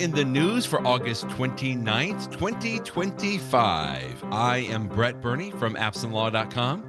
in the news for August 29th, 2025. I am Brett Burney from appsandlaw.com.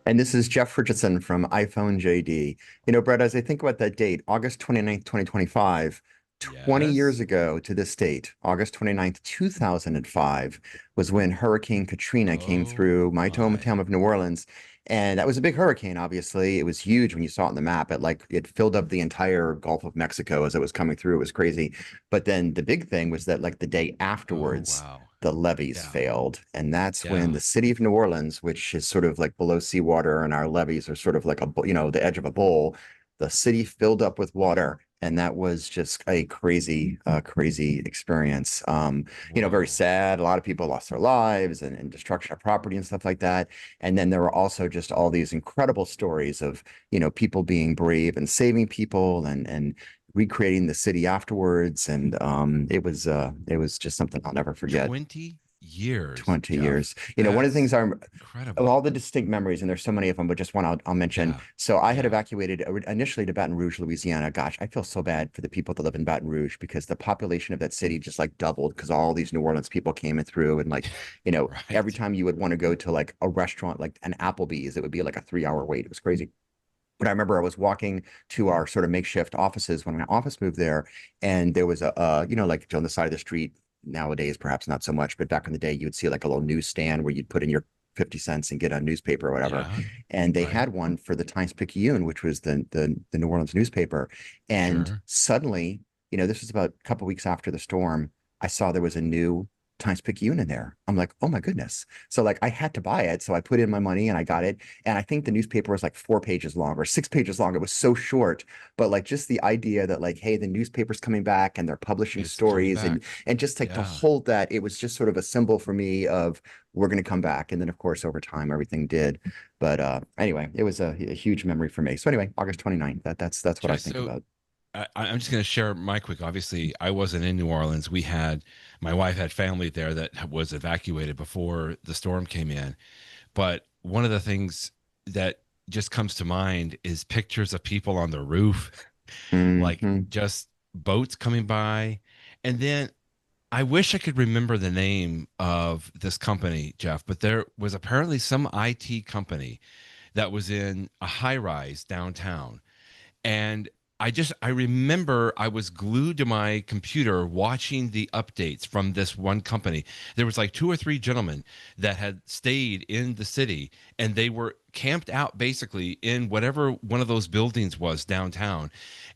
And this is Jeff Richardson from iPhone JD. Brett, as I think about that date, August 29th, 2025, 20 years Yes. ago to this date, August 29th, 2005, was when Hurricane Katrina came Oh through my my. hometown of New Orleans. And that was a big hurricane, obviously. It was huge when you saw it on the map. It filled up the entire Gulf of Mexico as it was coming through. It was crazy. But then the big thing was that like the day Oh afterwards, wow. the levees Yeah. failed. And that's when Yeah. the city of New Orleans, which is sort of like below seawater, and our levees are sort of like the edge of a bowl, the city filled up with water. And that was just a crazy experience. Very Whoa. sad. A lot of people lost their lives and destruction of property and stuff like that. And then there were also just all these incredible stories of, people being brave and saving people and recreating the city afterwards. And it was just something I'll never forget. 20 years, 20 Jeff. years. One of the things That's of incredible. all the distinct memories, and there's so many of them, but just one I'll mention. Yeah. So I had Yeah. evacuated initially to Baton Rouge, Louisiana. Gosh, I feel so bad for the people that live in Baton Rouge because the population of that city just like doubled because all these New Orleans people came in through. And like, every Right. time you would want to go to like a restaurant, like an Applebee's, it would be like a 3 hour wait. It was crazy. But I remember I was walking to our sort of makeshift offices when my office moved there, and there was like on the side of the street nowadays, perhaps not so much, but back in the day, you would see like a little newsstand where you'd put in your 50 cents and get a newspaper or whatever. Yeah. And they Right. had one for the Times-Picayune, which was the New Orleans newspaper. And Sure. suddenly, this was about a couple weeks after the storm, I saw there was a new Times-Picayune in there. I'm like, oh my goodness. So like I had to buy it. So I put in my money and I got it. And I think the newspaper was like 4 pages long or 6 pages long. It was so short, but like just the idea that like, hey, the newspaper's coming back and they're publishing It's coming stories and back. just like to Yeah. hold that, it was just sort of a symbol for me of we're going to come back. And then of course over time everything did. But anyway, it was a huge memory for me. So anyway, August 29th, that's what I Jeff, think so about. I'm just going to share my quick. Obviously, I wasn't in New Orleans. My wife had family there that was evacuated before the storm came in. But one of the things that just comes to mind is pictures of people on the roof, like Hmm. just boats coming by. And then I wish I could remember the name of this company, Jeff, but there was apparently some IT company that was in a high rise downtown. And I remember I was glued to my computer watching the updates from this one company. There was like two or three gentlemen that had stayed in the city and they were camped out basically in whatever one of those buildings was downtown.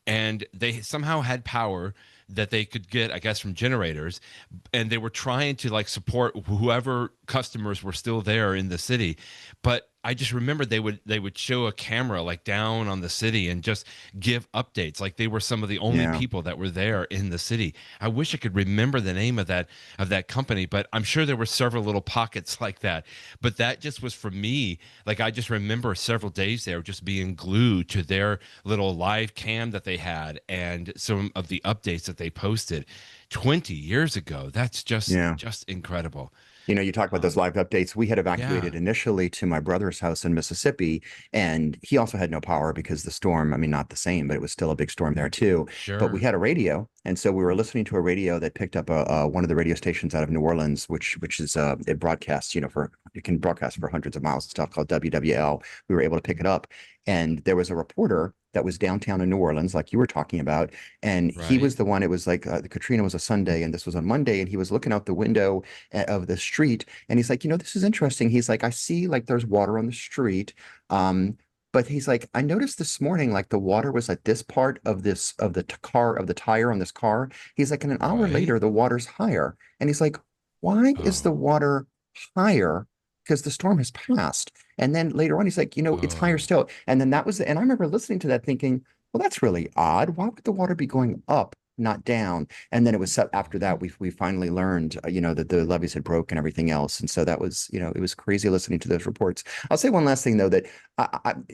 And they somehow had power that they could get, I guess, from generators. And they were trying to like support whoever customers were still there in the city. But I just remember they would show a camera like down on the city and just give updates like they were some of the only Yeah. people that were there in the city. I wish I could remember the name of that company, but I'm sure there were several little pockets like that. But that just was for me, like I just remember several days there just being glued to their little live cam that they had and some of the updates that they posted 20 years ago. That's Yeah. just incredible. You talk about those Um, live updates. We had yeah, evacuated initially to my brother's house in Mississippi, and he also had no power because the storm, I mean, not the same, but it was still a big storm there too. But we sure. had a radio, and so we were listening to a radio that picked up one of the radio stations out of New Orleans, which is it broadcasts, for it can broadcast for hundreds of miles and stuff called WWL. We were able to pick it up, and there was a reporter that was downtown in New Orleans, like you were talking about, and he Right. was the one. It was like the Katrina was a Sunday, and this was on Monday, and he was looking out the window of the street, and he's like, this is interesting. He's like, I see like there's water on the street. But he's like, I noticed this morning, like the water was at this part of this of the car of the tire on this car. He's like, and an hour Right. later, the water's higher. And he's like, why is the Oh. water higher? Because the storm has passed. And then later on, he's like, it's higher Oh. still. And then and I remember listening to that thinking, well, that's really odd. Why would the water be going up, not down? And then it was after that we finally learned, that the levees had broke and everything else. And so that was, it was crazy listening to those reports. I'll say one last thing though, that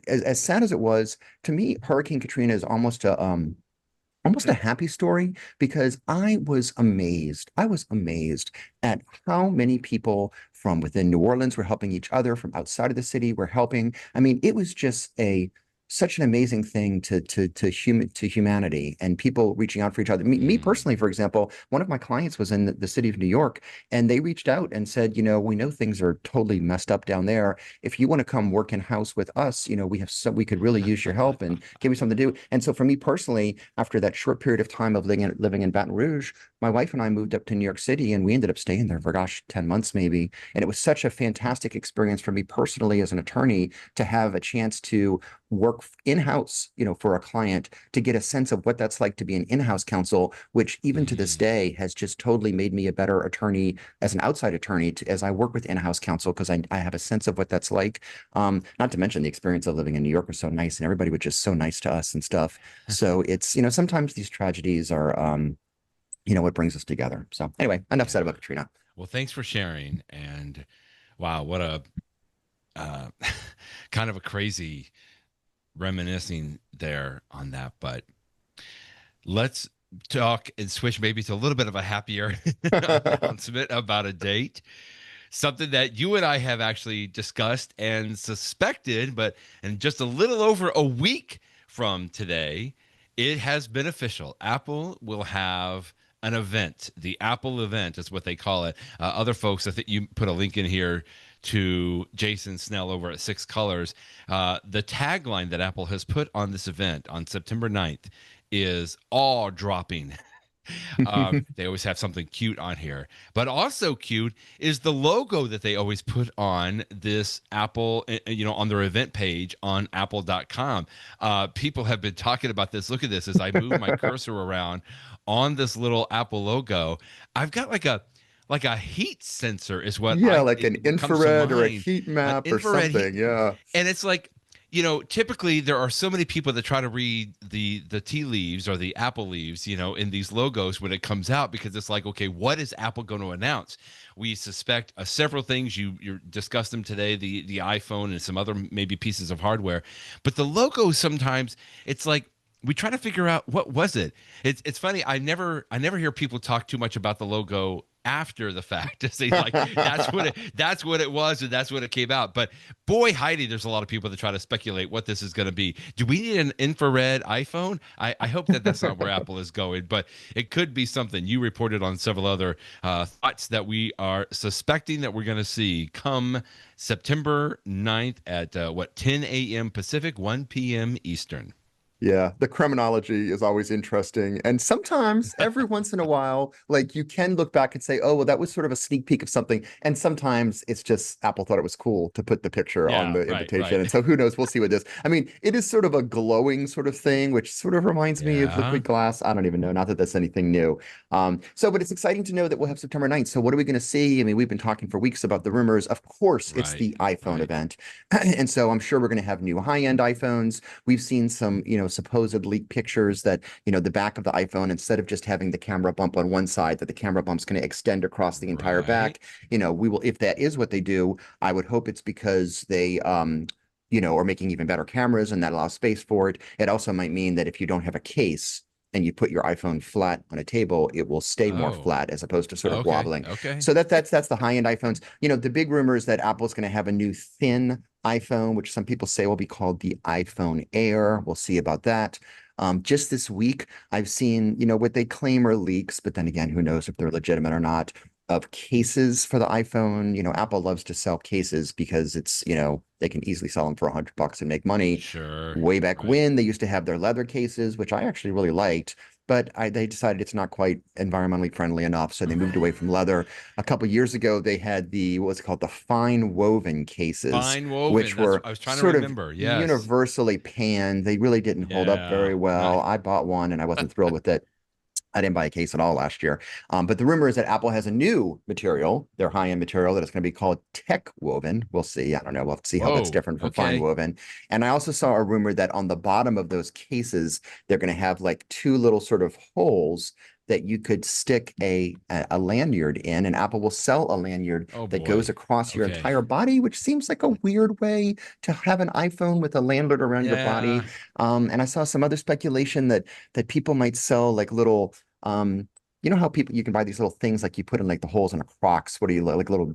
as sad as it was, to me, Hurricane Katrina is almost a happy story because I was amazed. I was amazed at how many people from within New Orleans were helping each other, from outside of the city were helping. I mean, it was just such an amazing thing to humanity and people reaching out for each other. Me Mm. personally, for example, one of my clients was in the city of New York, and they reached out and said, we know things are totally messed up down there. If you want to come work in house with us, we could really use your help and give me something to do. And so for me personally, after that short period of time of living in Baton Rouge, my wife and I moved up to New York City, and we ended up staying there for, gosh, 10 months maybe. And it was such a fantastic experience for me personally as an attorney to have a chance to work in-house, for a client, to get a sense of what that's like to be an in-house counsel, which even to this Mhm. day has just totally made me a better attorney as an outside attorney as I work with in-house counsel, because I have a sense of what that's like. Not to mention the experience of living in New York was so nice, and everybody was just so nice to us and stuff. So it's, sometimes these tragedies are, what brings us together. So anyway, enough said Yeah. about Katrina. Well, thanks for sharing. And wow, what a uh, kind of a crazy reminiscing there on that. But let's talk and switch maybe to a little bit of a happier announcement about a date. Something that you and I have actually discussed and suspected, but in just a little over a week from today, it has been official. Apple will have an event. The Apple event is what they call it. Other folks, I think you put a link in here to Jason Snell over at Six Colors. The tagline that Apple has put on this event on September 9th is all dropping. They always have something cute on here, but also cute is the logo that they always put on this Apple, on their event page on apple.com. People have been talking about this. Look at this as I move my cursor around on this little Apple logo. I've got like a heat sensor is what Yeah, like an what comes to infrared or a mind. heat An map or infrared heat, something. Yeah. and it's like, typically there are so many people that try to read the tea leaves or the apple leaves, in these logos when it comes out, because it's like, okay, what is Apple going to announce? We suspect several things. You discussed them today, the iPhone and some other maybe pieces of hardware, but the logo sometimes it's like we try to figure out what was it. It's funny. I never hear people talk too much about the logo after the fact to say like that's what it was and that's what it came out. But boy, Heidi, there's a lot of people that try to speculate what this is going to be. Do we need an infrared iPhone? I hope that that's not where Apple is going, but it could be something. You reported on several other thoughts that we are suspecting that we're going to see come September 9th at 10 a.m. Pacific, 1 p.m. Eastern. Yeah, the criminology is always interesting. And sometimes, every once in a while, like you can look back and say, oh, well, that was sort of a sneak peek of something. And sometimes it's just Apple thought it was cool to put the picture on Yeah, the right, invitation. right. And so who knows? We'll see what this. I mean, it is sort of a glowing sort of thing, which sort of reminds me of Yeah, liquid glass. I don't even know. Not that that's anything new. But it's exciting to know that we'll have September 9th. So what are we going to see? I mean, we've been talking for weeks about the rumors. Of course, it's right, the iPhone right. event. And so I'm sure we're going to have new high-end iPhones. We've seen some, supposed leaked pictures that, the back of the iPhone, instead of just having the camera bump on one side, that the camera bump's going to extend across the entire Right. back. We will, if that is what they do, I would hope it's because they, are making even better cameras and that allows space for it. It also might mean that if you don't have a case and you put your iPhone flat on a table, it will stay more Oh, flat as opposed to sort of okay, wobbling. okay. So that's the high-end iPhones. The big rumor is that Apple's going to have a new thin iPhone, which some people say will be called the iPhone Air. We'll see about that. Just this week, I've seen, what they claim are leaks, but then again, who knows if they're legitimate or not, of cases for the iPhone. Apple loves to sell cases because it's, they can easily sell them for $100 and make money. Sure. Way back Right. when they used to have their leather cases, which I actually really liked, but they decided it's not quite environmentally friendly enough, so they moved away from leather. A couple years ago, they had what's called the fine woven cases, Fine woven. which That's were I was trying to sort of remember. Yes. universally panned. They really didn't hold up Yeah. very well. I bought one and I wasn't thrilled with it. I didn't buy a case at all last year. But the rumor is that Apple has a new material, their high-end material, that is going to be called tech woven. We'll see. I don't know. We'll have to see how that's Whoa. different from fine Okay. woven. And I also saw a rumor that on the bottom of those cases, they're going to have like two little sort of holes that you could stick a lanyard in, and Apple will sell a lanyard Oh that goes boy. across your Okay. entire body, which seems like a weird way to have an iPhone with a lanyard around your body. Yeah. And I saw some other speculation that people might sell like little how people you can buy these little things like you put in like the holes in a Crocs. What do you like little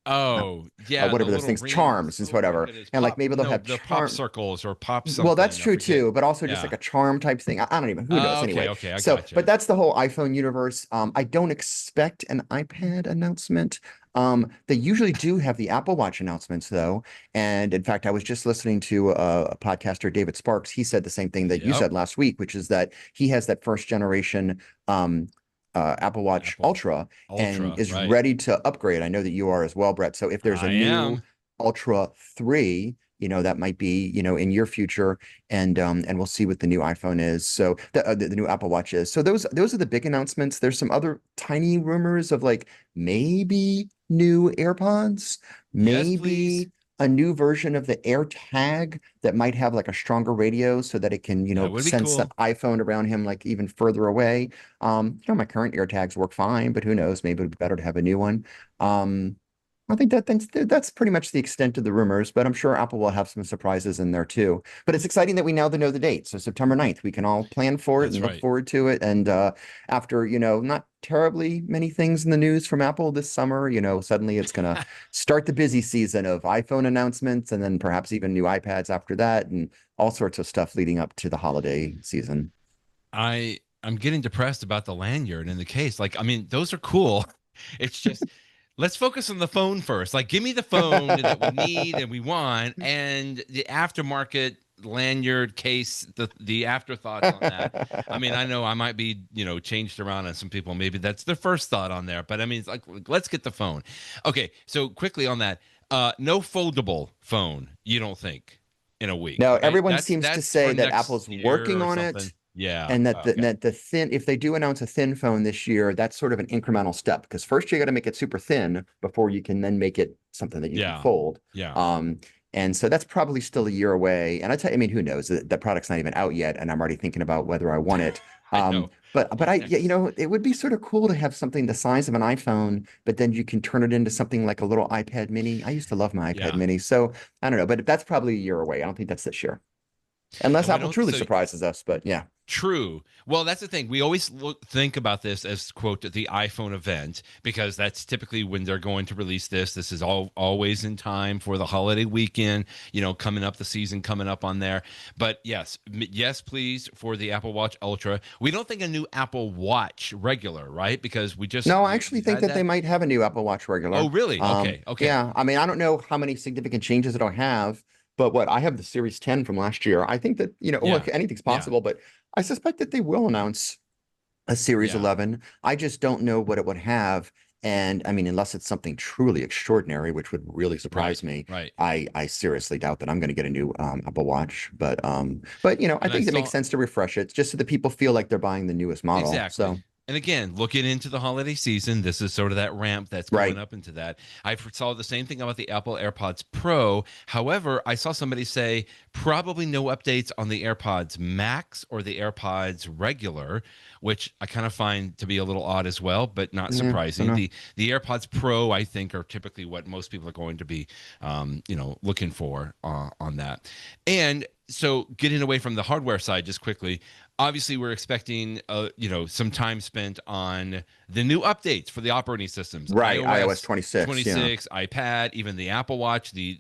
Oh, yeah, the whatever those little things, rings. charms and Oh my whatever. goodness. And like Pop, maybe they'll no, have the pop charm. circles or pop Well, that's something. I true forget. too, but also just like Yeah. a charm type thing. I don't even, who knows Oh, anyway. okay, I So, but gotcha. that's the whole iPhone universe. I don't expect an iPad announcement. They usually do have the Apple Watch announcements though. And in fact, I was just listening to a podcaster, David Sparks. He said the same thing that you Yep. said last week, which is that he has that first generation um Apple Watch Apple Ultra and Ultra, is right. ready to upgrade. I know that you are as well, Brett. So if there's a I new am. Ultra 3, that might be, in your future, and we'll see what the new iPhone is. So the new Apple Watch is. So those are the big announcements. There's some other tiny rumors of like maybe new AirPods, Yes, please. maybe a new version of the AirTag that might have like a stronger radio so that it can, That would be sense the cool. iPhone around him like even further away. My current AirTags work fine, but who knows? Maybe it'd be better to have a new one. Um, I think that's pretty much the extent of the rumors, but I'm sure Apple will have some surprises in there too. But it's exciting that we now know the date. So September 9th, we can all plan for it That's and look right. forward to it. And after, not terribly many things in the news from Apple this summer, suddenly it's gonna start the busy season of iPhone announcements and then perhaps even new iPads after that and all sorts of stuff leading up to the holiday season. I'm getting depressed about the lanyard in the case. Like, I mean, those are cool. It's just let's focus on the phone first. Like, give me the phone that we need and we want, and the aftermarket lanyard case, the afterthoughts on that. I mean, I know I might be, changed around on some people. Maybe that's the first thought on there, but I mean, it's like let's get the phone. Okay, so quickly on that, no foldable phone. You don't think in a week, No, right? everyone seems to That's for say that next Apple's year working or on it something. Yeah. and Okay. that the thin, if they do announce a thin phone this year, that's sort of an incremental step because first you got to make it super thin before you can then make it something that you can Yeah. fold. Yeah. Um, and so that's probably still a year away. And I mean, who knows? The product's not even out yet, and I'm already thinking about whether I want it. I know. But yeah, it would be sort of cool to have something the size of an iPhone, but then you can turn it into something like a little iPad mini. I used to love my iPad Yeah. mini, so I don't know, but that's probably a year away. I don't think that's this year, unless And we Apple don't truly so surprises us. But yeah. true. Well, that's the thing. We always think about this as quote the iPhone event because that's typically when they're going to release this. This is always in time for the holiday weekend, coming up the season coming up on there. But yes, yes please for the Apple Watch Ultra. We don't think a new Apple Watch regular, right? Because we just No, I we actually think had that they that. might have a new Apple Watch Oh, regular. really? Okay. Okay. Yeah, I mean, I don't know how many significant changes it'll have, but what I have the Series 10 from last year. I think that, look, Yeah. anything's Yeah. possible, but I suspect that they will announce a Series Yeah. 11. I just don't know what it would have. And I mean, unless it's something truly extraordinary, which would really Right. surprise me, Right. I seriously doubt that I'm going to get a new Apple Watch. But I And I think it makes saw sense to refresh it just so that people feel like they're buying the newest model. exactly. So, And again, looking into the holiday season, this is sort of that ramp that's going right. up into that. I saw the same thing about the Apple AirPods Pro. However, I saw somebody say probably no updates on the AirPods Max or the AirPods regular, which I kind of find to be a little odd as well, but not Yeah, I don't surprising. know. The AirPods Pro, I think, are typically what most people are going to be, looking for on that. And so, getting away from the hardware side, just quickly, obviously we're expecting some time spent on the new updates for the operating systems, Right, iOS iOS 26, yeah. 26, ipad, even the Apple Watch, the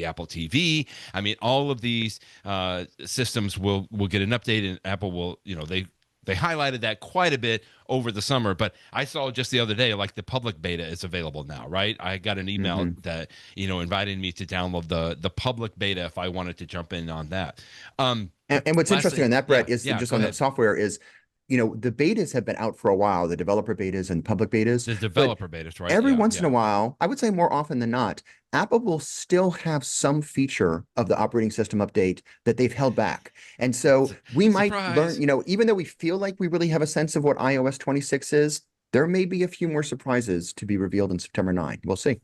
Apple TV. I mean, all of these systems will get an update, and Apple will, they highlighted that quite a bit over the summer. But I saw just the other day, like the public beta is available now, right? I got an email Hmm. that invited me to download the public beta if I wanted to jump in on that. And what's interesting Lastly, on that, yeah, Brett, is yeah, just go on the ahead. software is, the betas have been out for a while, the developer betas and public betas, The but developer betas, right? every Yeah, once in a yeah. while, I would say more often than not, Apple will still have some feature of the operating system update that they've held back. And so we might learn, Surprise. even though we feel like we really have a sense of what iOS 26 is, there may be a few more surprises to be revealed in September 9. We'll see.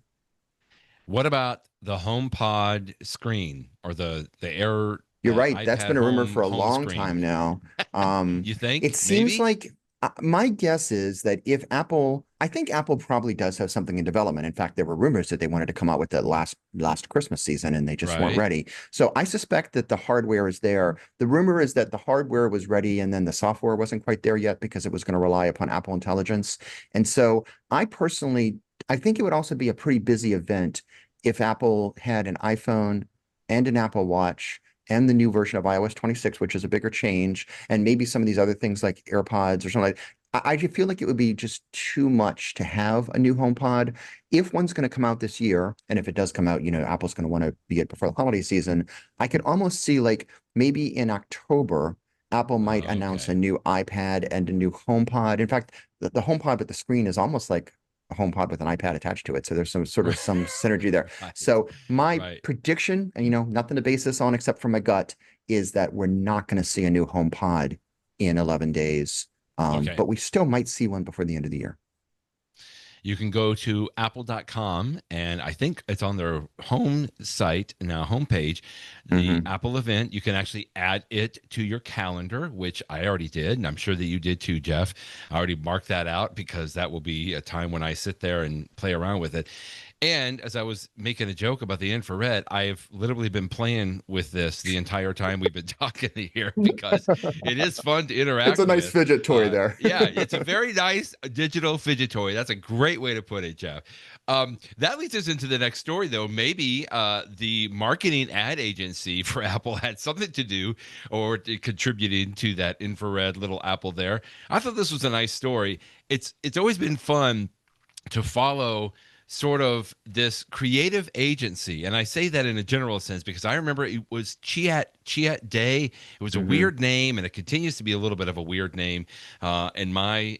What about the HomePod screen or the Air You're right. That's iPad been a rumor for a home long screen? time now. You It think seems maybe? like my guess is that if Apple, I think Apple probably does have something in development. In fact, there were rumors that they wanted to come out with that last Christmas season and they just weren't Right. ready. So I suspect that the hardware is there. The rumor is that the hardware was ready and then the software wasn't quite there yet because it was going to rely upon Apple Intelligence. And so I personally I think it would also be a pretty busy event if Apple had an iPhone and an Apple Watch and the new version of iOS 26, which is a bigger change, and maybe some of these other things like AirPods or something like. I just feel like it would be just too much to have a new HomePod. If one's going to come out this year, and if it does come out, Apple's going to want to be it before the holiday season. I could almost see like maybe in October, Apple might announce a Okay. new iPad and a new HomePod. In fact, the HomePod with the screen is almost like a HomePod with an iPad attached to it. So there's some sort of some synergy there. Right. So my Right. prediction, and nothing to base this on except for my gut, is that we're not going to see a new HomePod in 11 days. Okay. But we still might see one before the end of the year. You can go to apple.com, and I think it's on their home site now, homepage, the Hmm. Apple event. You can actually add it to your calendar, which I already did, and I'm sure that you did too, Jeff. I already marked that out because that will be a time when I sit there and play around with it. And as I was making a joke about the infrared, I've literally been playing with this the entire time we've been talking here because it is fun to It's a interact nice with. fidget toy there. Yeah, it's a very nice digital fidget toy. That's a great way to put it, Jeff. That leads us into the next story, though. Maybe the marketing ad agency for Apple had something to do or contributing to that infrared little Apple there. I thought this was a nice story. It's always been fun to follow sort of this creative agency, and I say that in a general sense because I remember it was Chiat Day. It was a Hmm. weird name, and it continues to be a little bit of a weird name in my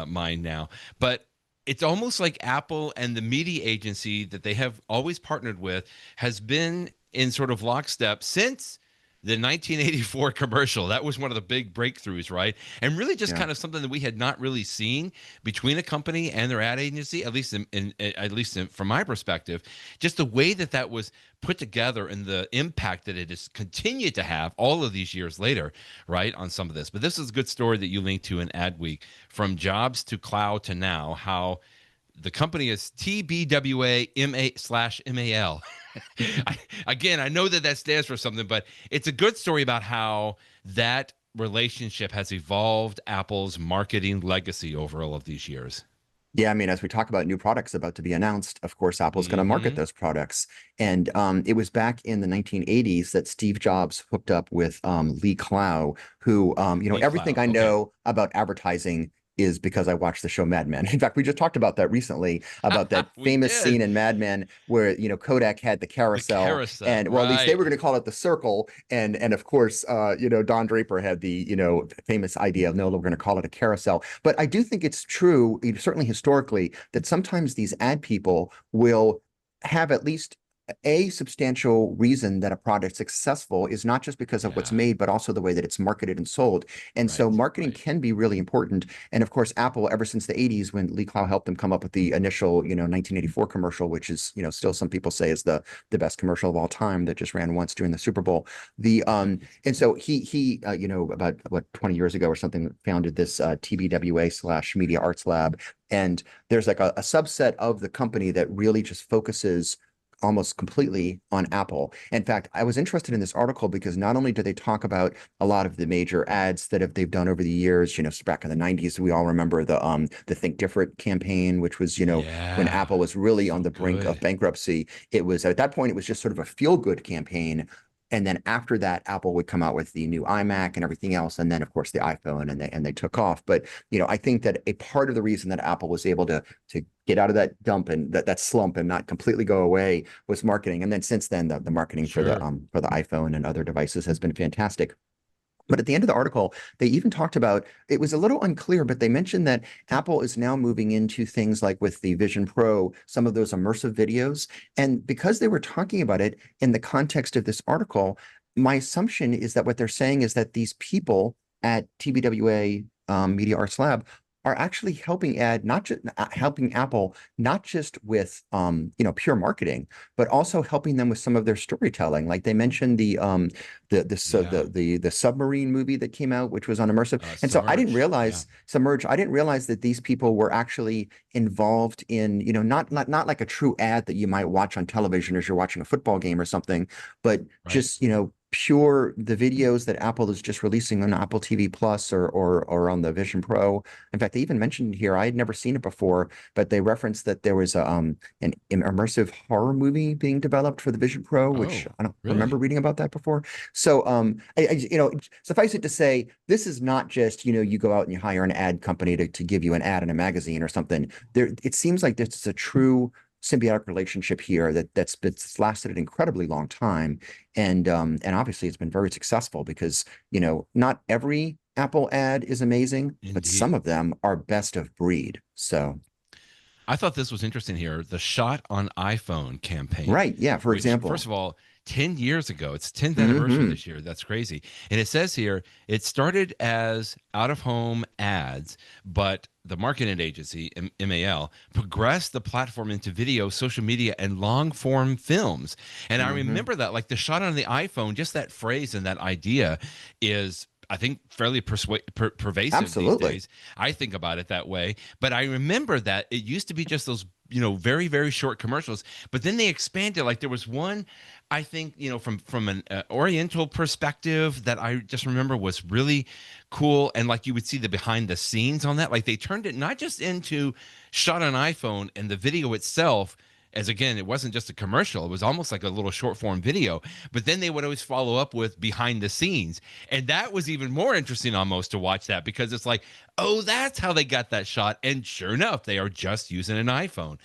mind now. But it's almost like Apple and the media agency that they have always partnered with has been in sort of lockstep since the 1984 commercial. That was one of the big breakthroughs, right? And really just Yeah. kind of something that we had not really seen between a company and their ad agency, at least from my perspective. Just the way that that was put together and the impact that it has continued to have all of these years later, right, on some of this. But this is a good story that you linked to in AdWeek, from jobs to Clow to now, how the company is TBWA MA/MAL. Again, I know that that stands for something, but it's a good story about how that relationship has evolved Apple's marketing legacy over all of these years. Yeah, I mean, as we talk about new products about to be announced, of course, Apple's going to market Mm-hmm. those products. And it was back in the 1980s that Steve Jobs hooked up with Lee Clow, who, Lee everything Clow. I Okay. know about advertising is because I watched the show Mad Men. In fact, we just talked about that recently, about that We famous scene did. in Mad Men where, Kodak had the The carousel, carousel. and well, at least they Right. were going to call it the circle. And of course, Don Draper had the, famous idea of no, we're going to call it a carousel. But I do think it's true, certainly historically, that sometimes these ad people will have at least a substantial reason that a product successful is not just because of what's Yeah. made, but also the way that it's marketed and sold. And so Right. marketing Right. can be really important. And of course, Apple, ever since the 80s, when Lee Clow helped them come up with the initial, 1984 commercial, which is, still some people say is the best commercial of all time that just ran once during the Super Bowl. The and so he about what 20 years ago or something founded this TBWA/Media Arts Lab. And there's like a subset of the company that really just focuses almost completely on Apple. In fact, I was interested in this article because not only do they talk about a lot of the major ads that they've done over the years, so back in the 90s, we all remember the Think Different campaign, which was, when Yeah. Apple was really on So the brink of good. bankruptcy. It was at that point, it was just sort of a feel-good campaign. And then after that, Apple would come out with the new iMac and everything else, and then of course the iPhone, and they took off. But I think that a part of the reason that Apple was able to get out of that dump and that slump and not completely go away was marketing. And then since then, the marketing Sure. for the iPhone and other devices has been fantastic. But at the end of the article, they even talked about, it was a little unclear, but they mentioned that Apple is now moving into things like with the Vision Pro, some of those immersive videos. And because they were talking about it in the context of this article, my assumption is that what they're saying is that these people at TBWA Media Arts Lab are actually helping not just helping Apple, not just with pure marketing, but also helping them with some of their storytelling. Like they mentioned Yeah. the submarine movie that came out, which was on immersive. And so I didn't Submerge. Yeah. realize Submerge. I didn't realize that these people were actually involved in, not like a true ad that you might watch on television as you're watching a football game or something, but Right. just, pure the videos that Apple is just releasing on Apple TV Plus or on the Vision Pro. In fact, they even mentioned here, I had never seen it before, but they referenced that there was an immersive horror movie being developed for the Vision Pro, which Oh, I don't remember really? reading about that before. So suffice it to say, this is not just, you go out and you hire an ad company to give you an ad in a magazine or something. It seems like this is a true symbiotic relationship here that's lasted an incredibly long time, and obviously it's been very successful because not every Apple ad is amazing, but some Indeed. of them are best of breed. So I thought this was interesting here. The Shot on iPhone campaign, right, yeah, for which, first example. of all, 10 years ago, it's 10th anniversary Hmm. this year. That's crazy. And it says here it started as out of home ads, but the marketing agency, MAL, progressed the platform into video, social media, and long form films. And I Hmm. remember that, like the shot on the iPhone, just that phrase and that idea is, I think, fairly pervasive these Absolutely. days. I think about it that way. But I remember that it used to be just those, very, very short commercials. But then they expanded. Like there was one, I think, from an Oriental perspective that I just remember was really cool. And like you would see the behind the scenes on that. Like they turned it not just into shot on iPhone and the video itself, as again, it wasn't just a commercial, it was almost like a little short form video, but then they would always follow up with behind the scenes, and that was even more interesting almost to watch that, because it's like, oh, that's how they got that shot, and sure enough they are just using an iPhone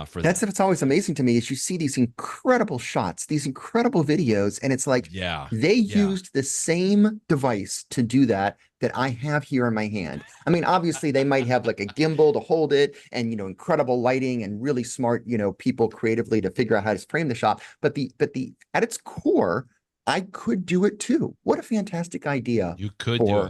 for That's that. what's always amazing to me is you see these incredible shots, these incredible videos, and it's like Yeah, they yeah. used the same device to do that I have here in my hand. I mean, obviously they might have like a gimbal to hold it and incredible lighting and really smart, people creatively to figure out how to frame the shot. But the at its core, I could do it too. What a fantastic idea You could do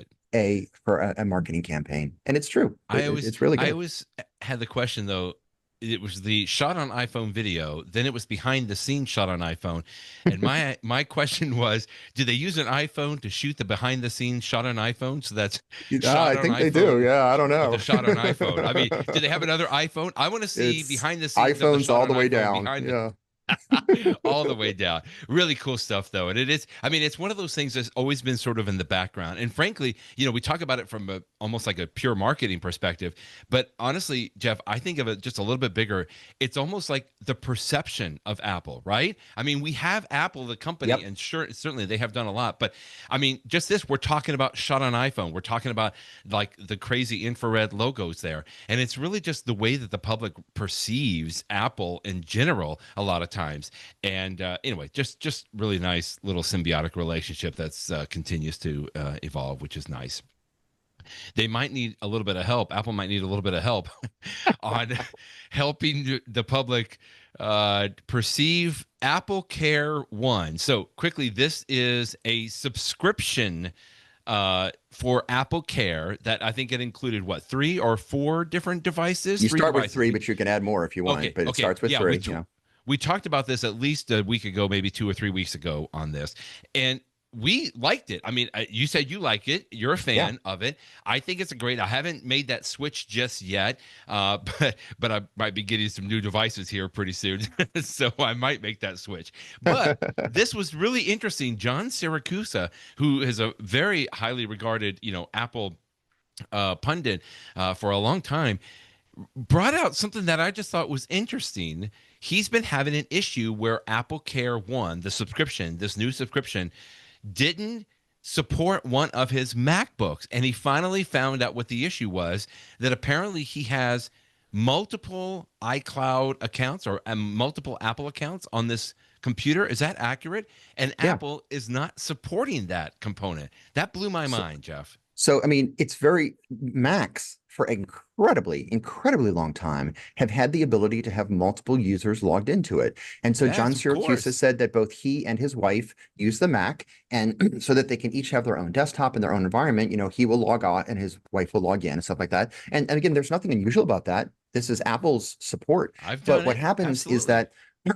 for it. a marketing campaign. And it's true. I always It's really I good. always had the question though. It was the shot on iPhone video, then it was behind the scenes shot on iPhone. And my question was, do they use an iPhone to shoot the behind the scenes shot on iPhone? So that's shot I on think they do. iPhone Yeah, I don't with know. the shot on iPhone. I mean, do they have another iPhone? I want to see It's behind the scenes of the iPhones shot all on the way iPhone down. behind the Yeah. all the way down. Really cool stuff, though. And it is, I mean, it's one of those things that's always been sort of in the background. And frankly, we talk about it from almost like a pure marketing perspective. But honestly, Jeff, I think of it just a little bit bigger. It's almost like the perception of Apple, right? I mean, we have Apple, the company, Yep. and sure, certainly they have done a lot. But I mean, just this, we're talking about shot on iPhone. We're talking about like the crazy infrared logos there. And it's really just the way that the public perceives Apple in general a lot of times. And anyway, just really nice little symbiotic relationship that's continues to evolve, which is nice. They might need a little bit of help. Apple might need a little bit of help on helping the public perceive Apple Care One. So quickly, this is a subscription for Apple Care that I think it included what, 3 or 4 different devices? You Three start with devices. three, but you can add more if you want, Okay, but it okay, starts with yeah, three. Yeah. we talked about this at least a week ago, maybe 2 or 3 weeks ago on this, and we liked it. I mean, you said you like it. You're a Yeah. fan of it. I think it's a great. I haven't made that switch just yet, but I might be getting some new devices here pretty soon, so I might make that switch. But this was really interesting. John Siracusa, who is a very highly regarded, Apple pundit for a long time, brought out something that I just thought was interesting. He's been having an issue where Apple Care One, the subscription, this new subscription, didn't support one of his MacBooks. And he finally found out what the issue was, that apparently he has multiple iCloud accounts or multiple Apple accounts on this computer. Is that accurate? And Yeah. Apple is not supporting that component. That blew my So, mind, Jeff. so I mean, it's very Macs for an incredibly long time have had the ability to have multiple users logged into it. And so John Yes, of Syracuse has course. said that both he and his wife use the Mac, and so that they can each have their own desktop and their own environment. He will log out and his wife will log in and stuff like that. And again, there's nothing unusual about that. This is Apple's support. I've But done what it. happens is Absolutely. that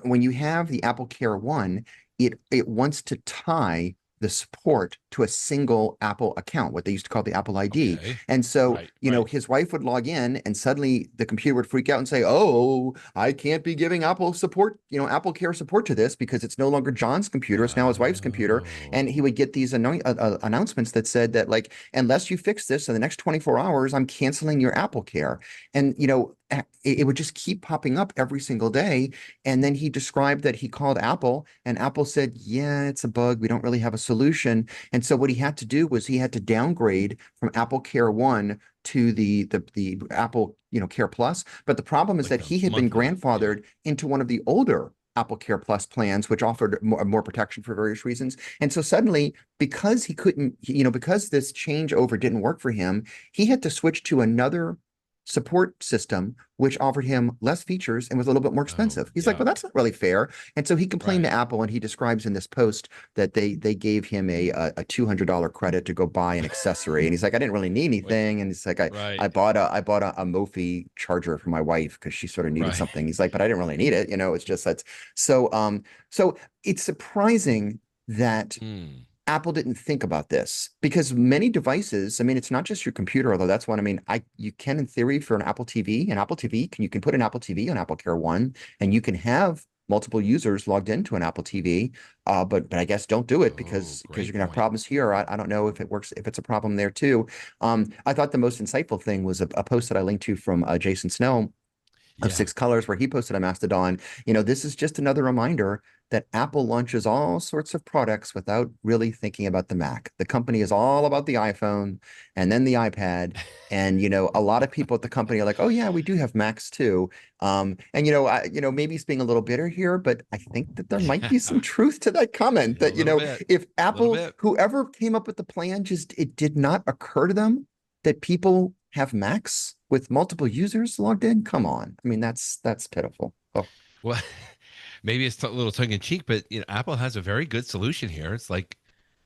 when you have the Apple Care One, it wants to tie the support to a single Apple account, what they used to call the Apple ID. Okay. And so, Right. you know, Right. his wife would log in and suddenly the computer would freak out and say, "Oh, I can't be giving Apple support, Apple Care support to this because it's no longer John's computer, it's now his wife's computer." And he Oh. would get these announcements that said that, like, unless you fix this in the next 24 hours, I'm canceling your Apple Care. And, it would just keep popping up every single day. And then he described that he called Apple, and Apple said, "Yeah, it's a bug. We don't really have a solution." And so what he had to do was he had to downgrade from Apple Care One to the Apple, Care Plus. But the problem is Like that the he had been monthly. Yeah. grandfathered into one of the older Apple Care Plus plans, which offered more protection for various reasons. And so suddenly, because he couldn't, because this changeover didn't work for him, he had to switch to another support system, which offered him less features and was a little bit more Oh, expensive. He's like, yeah. "Well, that's not really fair." And so he complained to Right. Apple, and he describes in this post that they gave him a $200 credit to go buy an accessory. And he's like, "I didn't really need Wait. anything." And he's like, I Right. bought a Mophie charger for my wife because she sort of needed Right. something. He's like, "But I didn't really need it. It's just that's so it's surprising that Mm. Apple didn't think about this because many devices, I mean, it's not just your computer, although that's one. I mean, you can in theory for an Apple TV, you can put an Apple TV on Apple Care One, and you can have multiple users logged into an Apple TV. But I guess don't do it Oh, because you're great gonna have point. problems here. I don't know if it works, if it's a problem there too. I thought the most insightful thing was a post that I linked to from Jason Snell of Yeah. Six Colors, where he posted on Mastodon. This is just another reminder that Apple launches all sorts of products without really thinking about the Mac. The company is all about the iPhone and then the iPad. And a lot of people at the company are like, "Oh yeah, we do have Macs too." And maybe he's being a little bitter here, but I think that there might be some Yeah. truth to that comment. A That little bit. if A little Apple, bit. whoever came up with the plan, just it did not occur to them that people have Macs with multiple users logged in. Come on. I mean, that's pitiful. Oh, Well, maybe it's a little tongue in cheek, but Apple has a very good solution here. It's like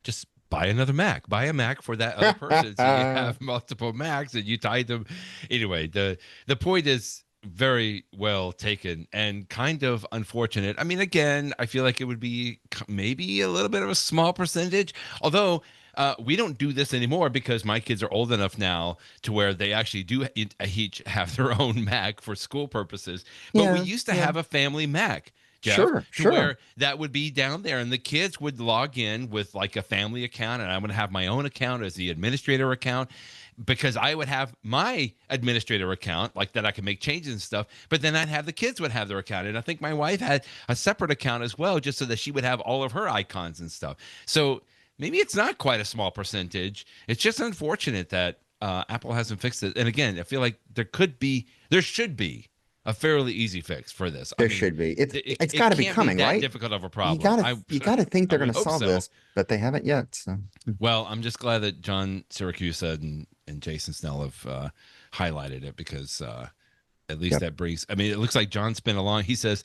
just buy another Mac, buy a Mac for that other person, so you have multiple Macs and you tie them. Anyway, the point is very well taken and kind of unfortunate. I mean, again, I feel like it would be maybe a little bit of a small percentage, although. We don't do this anymore because my kids are old enough now to where they actually do each have their own Mac for school purposes. But we yeah, used to yeah. have a family Mac, Jeff, Sure, to sure. where that would be down there and the kids would log in with like a family account and I would have my own account as the administrator account because I would have my administrator account like that I could make changes and stuff, but then I'd have the kids would have their account. And I think my wife had a separate account as well, just so that she would have all of her icons and stuff. So maybe it's not quite a small percentage. It's just unfortunate that Apple hasn't fixed it. And again, I feel like there should be a fairly easy fix for this. I There mean, should be. It's it, it's it got to be can't be coming, that right? difficult of a You problem. gotta you gotta think I they're would gonna hope solve so. this, but they haven't yet. So Well, I'm just glad that John Syracuse and Jason Snell have highlighted it because at least yep. that brings. I mean, it looks like John spent a long. He says,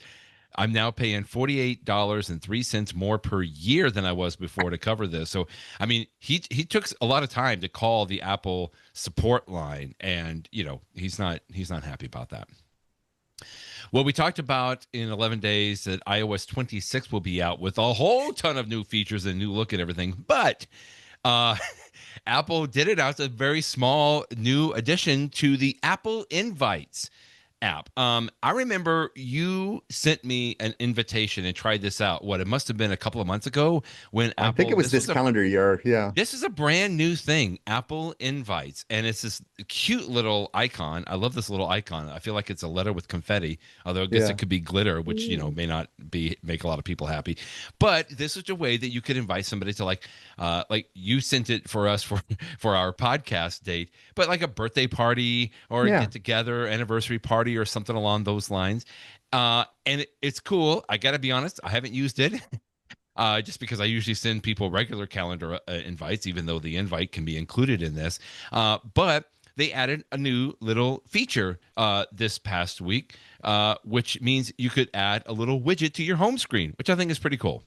"I'm now paying $48.03 more per year than I was before to cover this." So, I mean, he took a lot of time to call the Apple support line, and he's not happy about that. Well, we talked about in 11 days that iOS 26 will be out with a whole ton of new features and new look and everything, but uh, Apple did announce a very small new addition to the Apple Invites app. I remember you sent me an invitation and tried this out. What, it must have been a couple of months ago when I think Apple, it was this calendar year. Yeah. this is a brand new thing, Apple Invites, and it's this cute little icon. I love this little icon. I feel like it's a letter with confetti, although I guess Yeah. it could be glitter, which Mm. may not be make a lot of people happy. But this is a way that you could invite somebody to like you sent it for us for for our podcast date, but like a birthday party or a Yeah. get together, anniversary party, or something along those lines. And it's cool. I got to be honest, I haven't used it. Just because I usually send people regular calendar invites, even though the invite can be included in this. But they added a new little feature this past week, which means you could add a little widget to your home screen, which I think is pretty cool.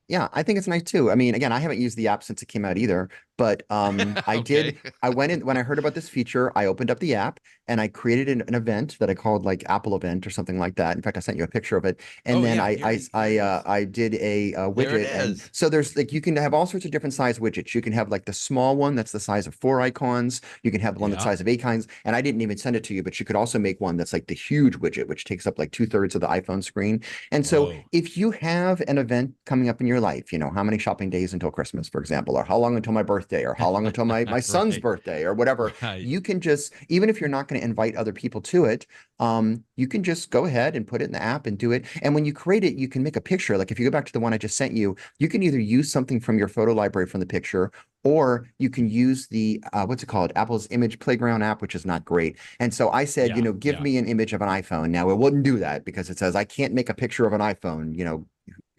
Yeah, I think it's nice too. I mean, again, I haven't used the app since it came out either, but I Okay. did. I went in when I heard about this feature. I opened up the app and I created an event that I called like Apple event or something like that. In fact, I sent you a picture of it, and Oh then yeah, here it is. I did a There it widget, and is. so there's like you can have all sorts of different size widgets. You can have like the small one that's the size of 4 icons. You can have the one that's the Yeah. size of 8 icons, and I didn't even send it to you, but you could also make one that's like the huge widget, which takes up like 2/3 of the iPhone screen. And so Whoa. if you have an event coming up in your life, how many shopping days until Christmas, for example, or how long until my birthday, or how long until my son's Right. birthday, or whatever, Right. you can just, even if you're not going to invite other people to it, you can just go ahead and put it in the app and do it. And when you create it, you can make a picture. Like if you go back to the one I just sent you, you can either use something from your photo library from the picture, or you can use the what's it called? Apple's Image Playground app, which is not great. And so I said, Yeah. give Yeah. me an image of an iPhone. Now it wouldn't do that because it says I can't make a picture of an iPhone.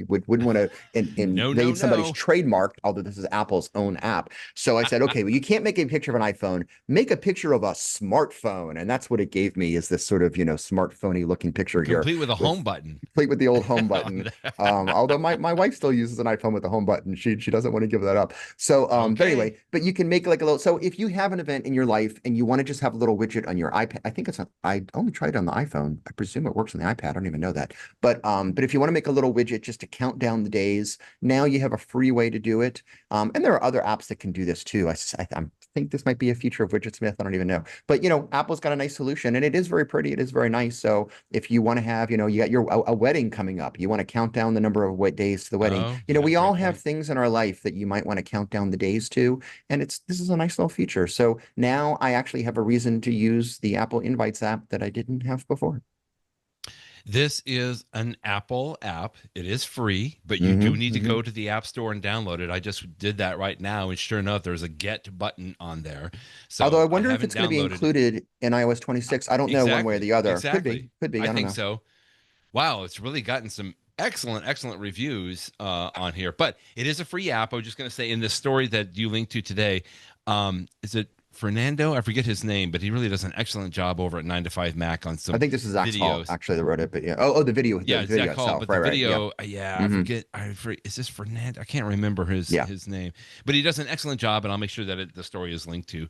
Wouldn't want to No, no, invade somebody's no. trademark, although this is Apple's own app. So I said, okay, well, you can't make a picture of an iPhone. Make a picture of a smartphone, and that's what it gave me is this sort of smartphony looking picture here Complete with a home with button. complete with the old home On button. there. Although my wife still uses an iPhone with a home button. She doesn't want to give that up. So but Okay. anyway, but you can make like a little. So if you have an event in your life and you want to just have a little widget on your iPad, I think I only tried it on the iPhone. I presume it works on the iPad. I don't even know that. But if you want to make a little widget just to count down the days, now you have a free way to do it. And there are other apps that can do this too. I think this might be a feature of Widgetsmith. I don't even know. But Apple's got a nice solution, and it is very pretty. It is very nice. So if you want to have, you got a wedding coming up, you want to count down the number of what days to the wedding. Oh, yeah, We all great have point. things in our life that you might want to count down the days to, and this is a nice little feature. So now I actually have a reason to use the Apple Invites app that I didn't have before. This is an Apple app. It is free, but you do Hmm. need to Hmm. go to the App Store and download it. I just did that right now, and sure enough, there's a get button on there. Although I So I wonder if haven't it's going to be downloaded it. included in iOS 26. I don't know one way or Exactly. the other. Could be, Exactly. could be. I I don't think know. so. Wow, it's really gotten some excellent reviews on here. But it is a free app. I was just going to say in the story that you linked to today, is it Fernando? I forget his name, but he really does an excellent job over at 9 to 5 Mac on I some think this is Zac Hall videos. actually that wrote it, but yeah. Oh, the video, the Yeah, video Zac Hall, itself. but the Right. Yeah. video, yeah, I Hmm. forget. Is this Fernando? I can't remember Yeah. his name, but he does an excellent job, and I'll make sure that the story is linked to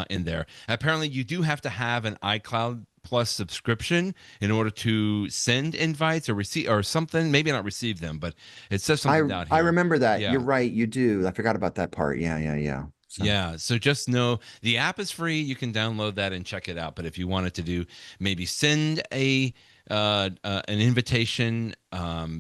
in there. Apparently, you do have to have an iCloud Plus subscription in order to send invites or receive or something. Maybe not receive them, but it says I something down I here. remember that. You're Yeah, right. You do. I forgot about that part. Yeah. So yeah, so just know the app is free. You can download that and check it out. But if you wanted to do maybe send an invitation,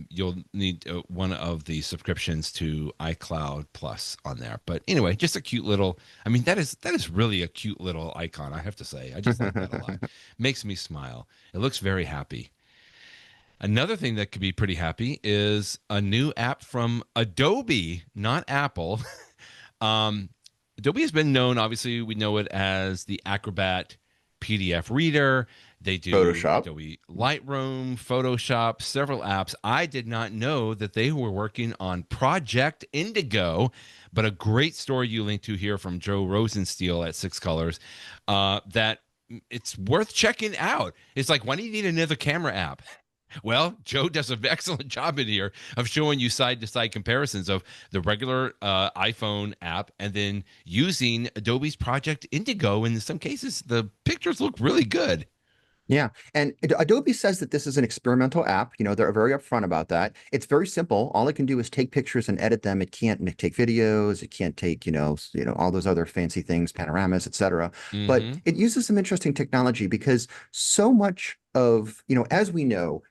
you'll need one of the subscriptions to iCloud Plus on there. But anyway, just a cute little. I mean, that is really a cute little icon. I have to say, I just like that a lot. Makes me smile. It looks very happy. Another thing that could be pretty happy is a new app from Adobe, not Apple. Um, Adobe has been known, obviously, we know it as the Acrobat PDF reader. They do Photoshop. Adobe Lightroom, Photoshop, several apps. I did not know that they were working on Project Indigo, but a great story you linked to here from Joe Rosensteel at Six Colors that it's worth checking out. It's like, why do you need another camera app? Well, Joe does an excellent job in here of showing you side to side comparisons of the regular iPhone app and then using Adobe's Project Indigo. In some cases, the pictures look really good. Yeah. And Adobe says that this is an experimental app. They're very upfront about that. It's very simple. All it can do is take pictures and edit them. It can't take videos. It can't take, all those other fancy things, panoramas, etc. But Hmm. it uses some interesting technology because so much of, as we know,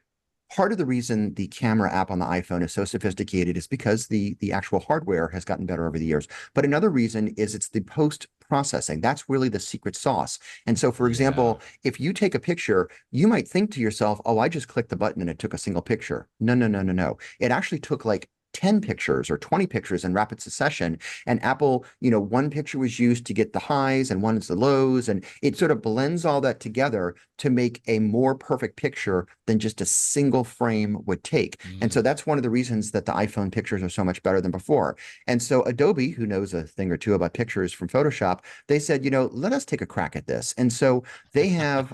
part of the reason the camera app on the iPhone is so sophisticated is because the actual hardware has gotten better over the years. But another reason is it's the post processing. That's really the secret sauce. And so, for Yeah. example, if you take a picture, you might think to yourself, oh, I just clicked the button and it took a single picture. No, no, no, no, no. It actually took like 10 pictures or 20 pictures in rapid succession. And Apple, one picture was used to get the highs and one is the lows. And it sort of blends all that together to make a more perfect picture than just a single frame would take. And so Mm. that's one of the reasons that the iPhone pictures are so much better than before. And so Adobe, who knows a thing or two about pictures from Photoshop, they said, let us take a crack at this. And so they have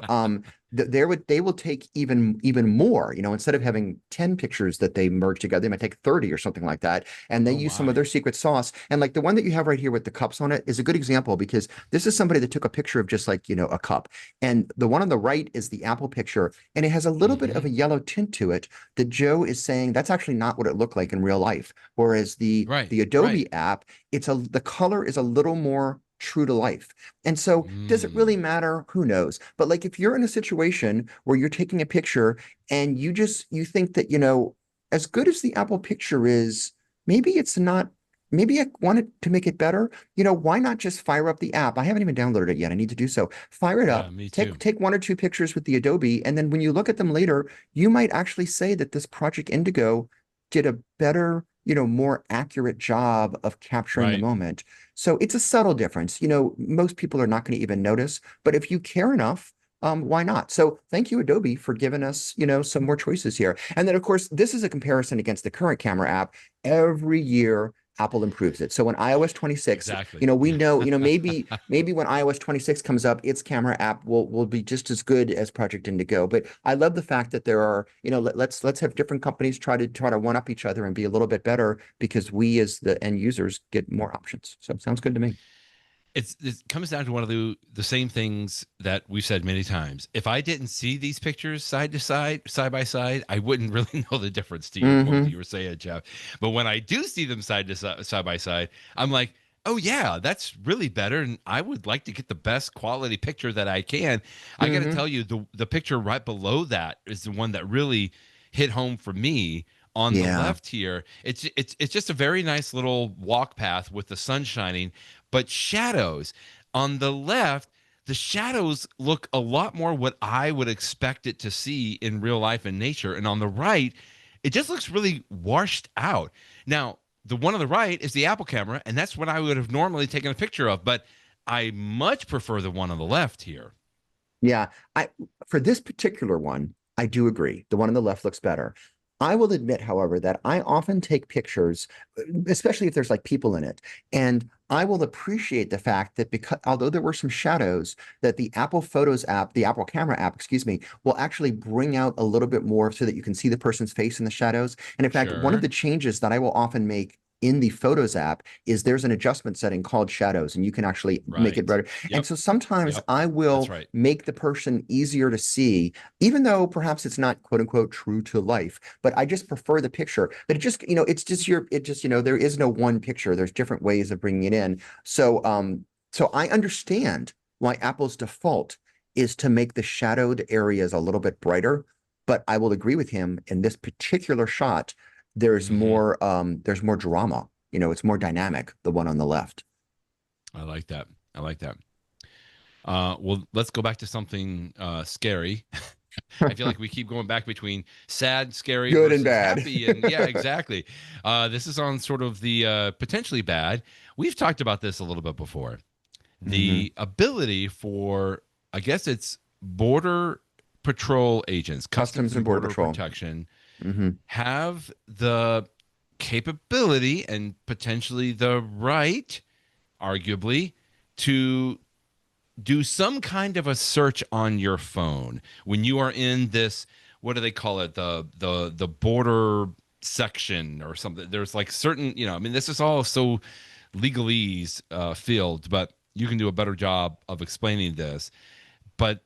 they will take even more, instead of having 10 pictures that they merge together, they might take 30 or something like that. And they Oh use some of my. their secret sauce. And like the one that you have right here with the cups on it is a good example, because this is somebody that took a picture of just like, a cup. And the one on the right is the Apple picture, and it has a little bit Hmm. of a yellow tint to it that Joe is saying that's actually not what it looked like in real life. Whereas the Right. the Right. Adobe app, the color is a little more true to life. And so does it really Mm. matter? Who knows? But like if you're in a situation where you're taking a picture and you think that, as good as the Apple picture is, maybe it's not, maybe I wanted to make it better. Why not just fire up the app? I haven't even downloaded it yet. I need to do so. Fire it Yeah, up, me take too. take one or two pictures with the Adobe, and then when you look at them later, you might actually say that this Project Indigo did a better, more accurate job of capturing the Right. moment. So it's a subtle difference. Most people are not going to even notice, but if you care enough, why not? So thank you, Adobe, for giving us, some more choices here. And then, of course, this is a comparison against the current camera app. Every year, Apple improves it. So when iOS 26, Exactly. we know, maybe when iOS 26 comes up, its camera app will be just as good as Project Indigo. But I love the fact that there are, let's have different companies try to one up each other and be a little bit better, because we as the end users get more options. So it sounds good to me. It comes down to one of the same things that we've said many times. If I didn't see these pictures side to side, side by side, I wouldn't really know the difference, to your point that Hmm. you were saying, Jeff. But when I do see them side by side, I'm like, oh yeah, that's really better, and I would like to get the best quality picture that I can. I got to Hmm. tell you, the picture right below that is the one that really hit home for me. On the Yeah. left here, it's just a very nice little walk path with the sun shining, but shadows. On the left, the shadows look a lot more what I would expect it to see in real life and nature. And on the right, it just looks really washed out. Now, the one on the right is the Apple camera, and that's what I would have normally taken a picture of, but I much prefer the one on the left here. Yeah, I for this particular one, I do agree. The one on the left looks better. I will admit, however, that I often take pictures, especially if there's like people in it, and I will appreciate the fact that, because although there were some shadows, that the Apple Photos app, the Apple Camera app, excuse me, will actually bring out a little bit more so that you can see the person's face in the shadows. And in fact, one of Sure. the changes that I will often make in the Photos app is there's an adjustment setting called shadows, and you can actually make it Right. better. And Yep. so sometimes Yep. I That's will right. make the person easier to see, even though perhaps it's not quote unquote true to life. But I just prefer the picture. But it just, there is no one picture. There's different ways of bringing it in. So I understand why Apple's default is to make the shadowed areas a little bit brighter. But I will agree with him in this particular shot, Hmm. there's more drama. It's more dynamic, the one on the left. I like that. I like that. Well, let's go back to something scary. I feel like we keep going back between sad, scary Good and versus bad. happy. And yeah, exactly. This is on sort of the potentially bad. We've talked about this a little bit before. Hmm. The ability for, I guess it's border patrol agents, Customs Customs and and Border Border Patrol. Protection, Hmm. have the capability and potentially the right, arguably, to do some kind of a search on your phone when you are in this, what do they call it, the border section or something. There's like certain, I mean, this is all so legalese field, but you can do a better job of explaining this. But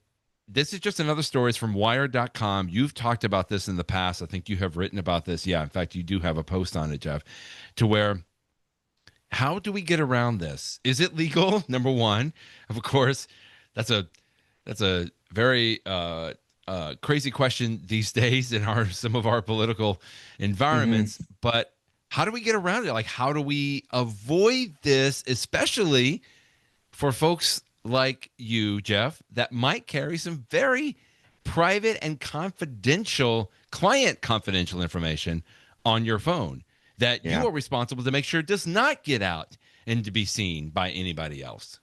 this is just another story. It's from wired.com. You've talked about this in the past. I think you have written about this. Yeah, in fact, you do have a post on it, Jeff, to where, how do we get around this? Is it legal? Number one, of course, that's a very crazy question these days in our some of our political Hmm. environments. But how do we get around it? Like, how do we avoid this, especially for folks like you, Jeff, that might carry some very private and confidential, client confidential information on your phone that you Yeah. are responsible to make sure does not get out and to be seen by anybody else.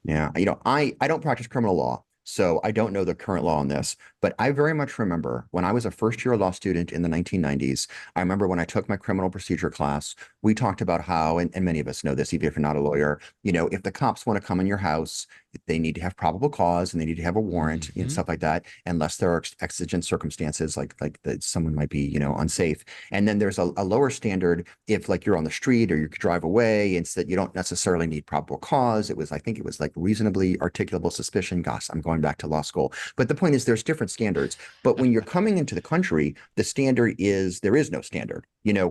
Yeah. I don't practice criminal law, so I don't know the current law on this, but I very much remember when I was a first year law student in the 1990s. I remember when I took my criminal procedure class, we talked about how, and many of us know this, even if you're not a lawyer, if the cops want to come in your house, they need to have probable cause and they need to have a warrant and Hmm. stuff like that, unless there are exigent circumstances like that someone might be, unsafe. And then there's a lower standard if like you're on the street or you could drive away, and so that you don't necessarily need probable cause. I think it was like reasonably articulable suspicion. Gosh, I'm going back to law school. But the point is there's different standards. But when you're coming into the country, the standard is there is no standard.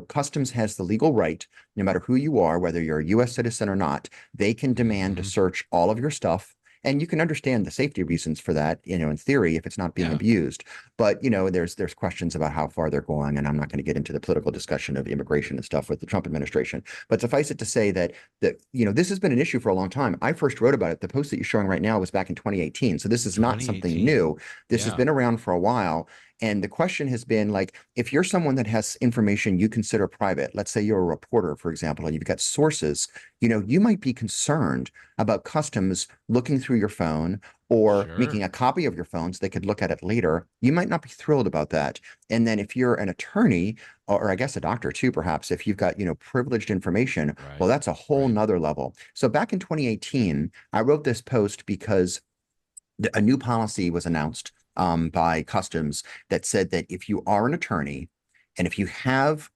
Customs has the legal right, no matter who you are, whether you're a US citizen or not, they can demand to Hmm. search all of your stuff. And you can understand the safety reasons for that, in theory, if it's not being Yeah. abused. But there's questions about how far they're going, and I'm not going to get into the political discussion of immigration and stuff with the Trump administration. But suffice it to say that this has been an issue for a long time. I first wrote about it. The post that you're showing right now was back in 2018, so this is not something 2018. new. This has Yeah. been around for a while. And the question has been like, if you're someone that has information you consider private, let's say you're a reporter, for example, and you've got sources, you might be concerned about customs looking through your phone or making Sure. a copy of your phone so they could look at it later. You might not be thrilled about that. And then if you're an attorney, or I guess a doctor too, perhaps, if you've got, privileged information, well, Right. that's a whole Right. nother level. So back in 2018, I wrote this post because a new policy was announced by Customs that said that if you are an attorney and if you have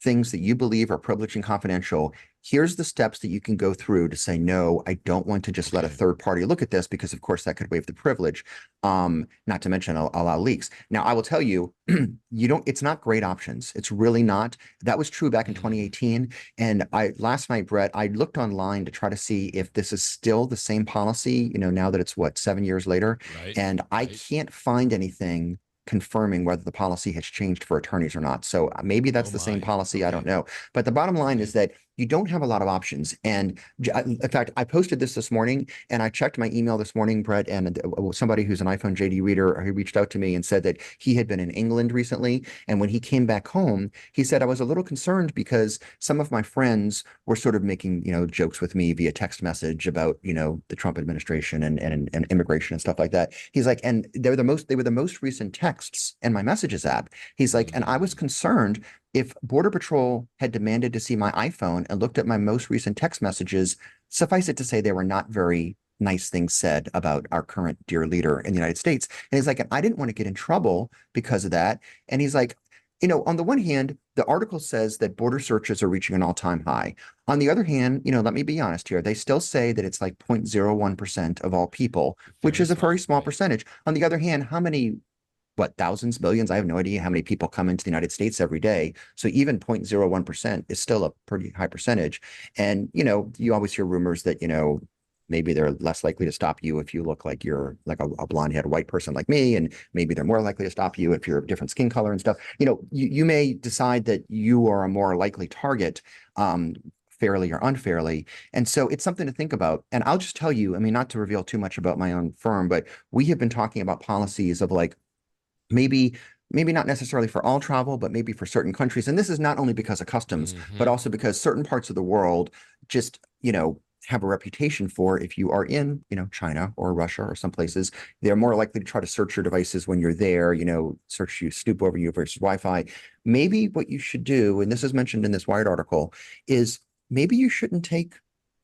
things that you believe are privileged and confidential, here's the steps that you can go through to say, no, I don't want to just let a Okay. third party look at this because, of course, that could waive the privilege. Not to mention allow leaks. Now, I will tell you, it's not great options. It's really not. That was true back in Mm. 2018. And last night, Brett, I looked online to try to see if this is still the same policy, now that it's what, 7 years later. Right. And I Right. can't find anything confirming whether the policy has changed for attorneys or not. So maybe that's Oh the same my. policy. I don't Okay. know. But the bottom line is Okay. that you don't have a lot of options. And in fact, I posted this morning and I checked my email this morning, Brett, and somebody who's an iPhone JD reader, he reached out to me and said that he had been in England recently. And when he came back home, he said, I was a little concerned because some of my friends were sort of making, jokes with me via text message about, the Trump administration and immigration and stuff like that. He's like, and they were the most recent texts in my messages app. He's like, and I was Mm. concerned if Border Patrol had demanded to see my iPhone and looked at my most recent text messages, suffice it to say, they were not very nice things said about our current dear leader in the United States. And he's like, and I didn't want to get in trouble because of that. And he's like, on the one hand, the article says that border searches are reaching an all-time high. On the other hand, let me be honest here. They still say that it's like 0.01% of all people, which Very is a very small. small Right. percentage. On the other hand, how many what thousands, millions? I have no idea how many people come into the United States every day. So even 0.01% is still a pretty high percentage. And, you always hear rumors that, maybe they're less likely to stop you if you look like you're like a blonde-haired white person like me, and maybe they're more likely to stop you if you're of different skin color and stuff. You may decide that you are a more likely target, fairly or unfairly. And so it's something to think about. And I'll just tell you, I mean, not to reveal too much about my own firm, but we have been talking about policies of like maybe not necessarily for all travel, but maybe for certain countries. And this is not only because of customs, but Hmm. also because certain parts of the world just, have a reputation for if you are in, China or Russia or some places, they're more likely to try to search your devices when you're there, search you, snoop over you versus Wi-Fi. Maybe what you should do, and this is mentioned in this Wired article, is maybe you shouldn't take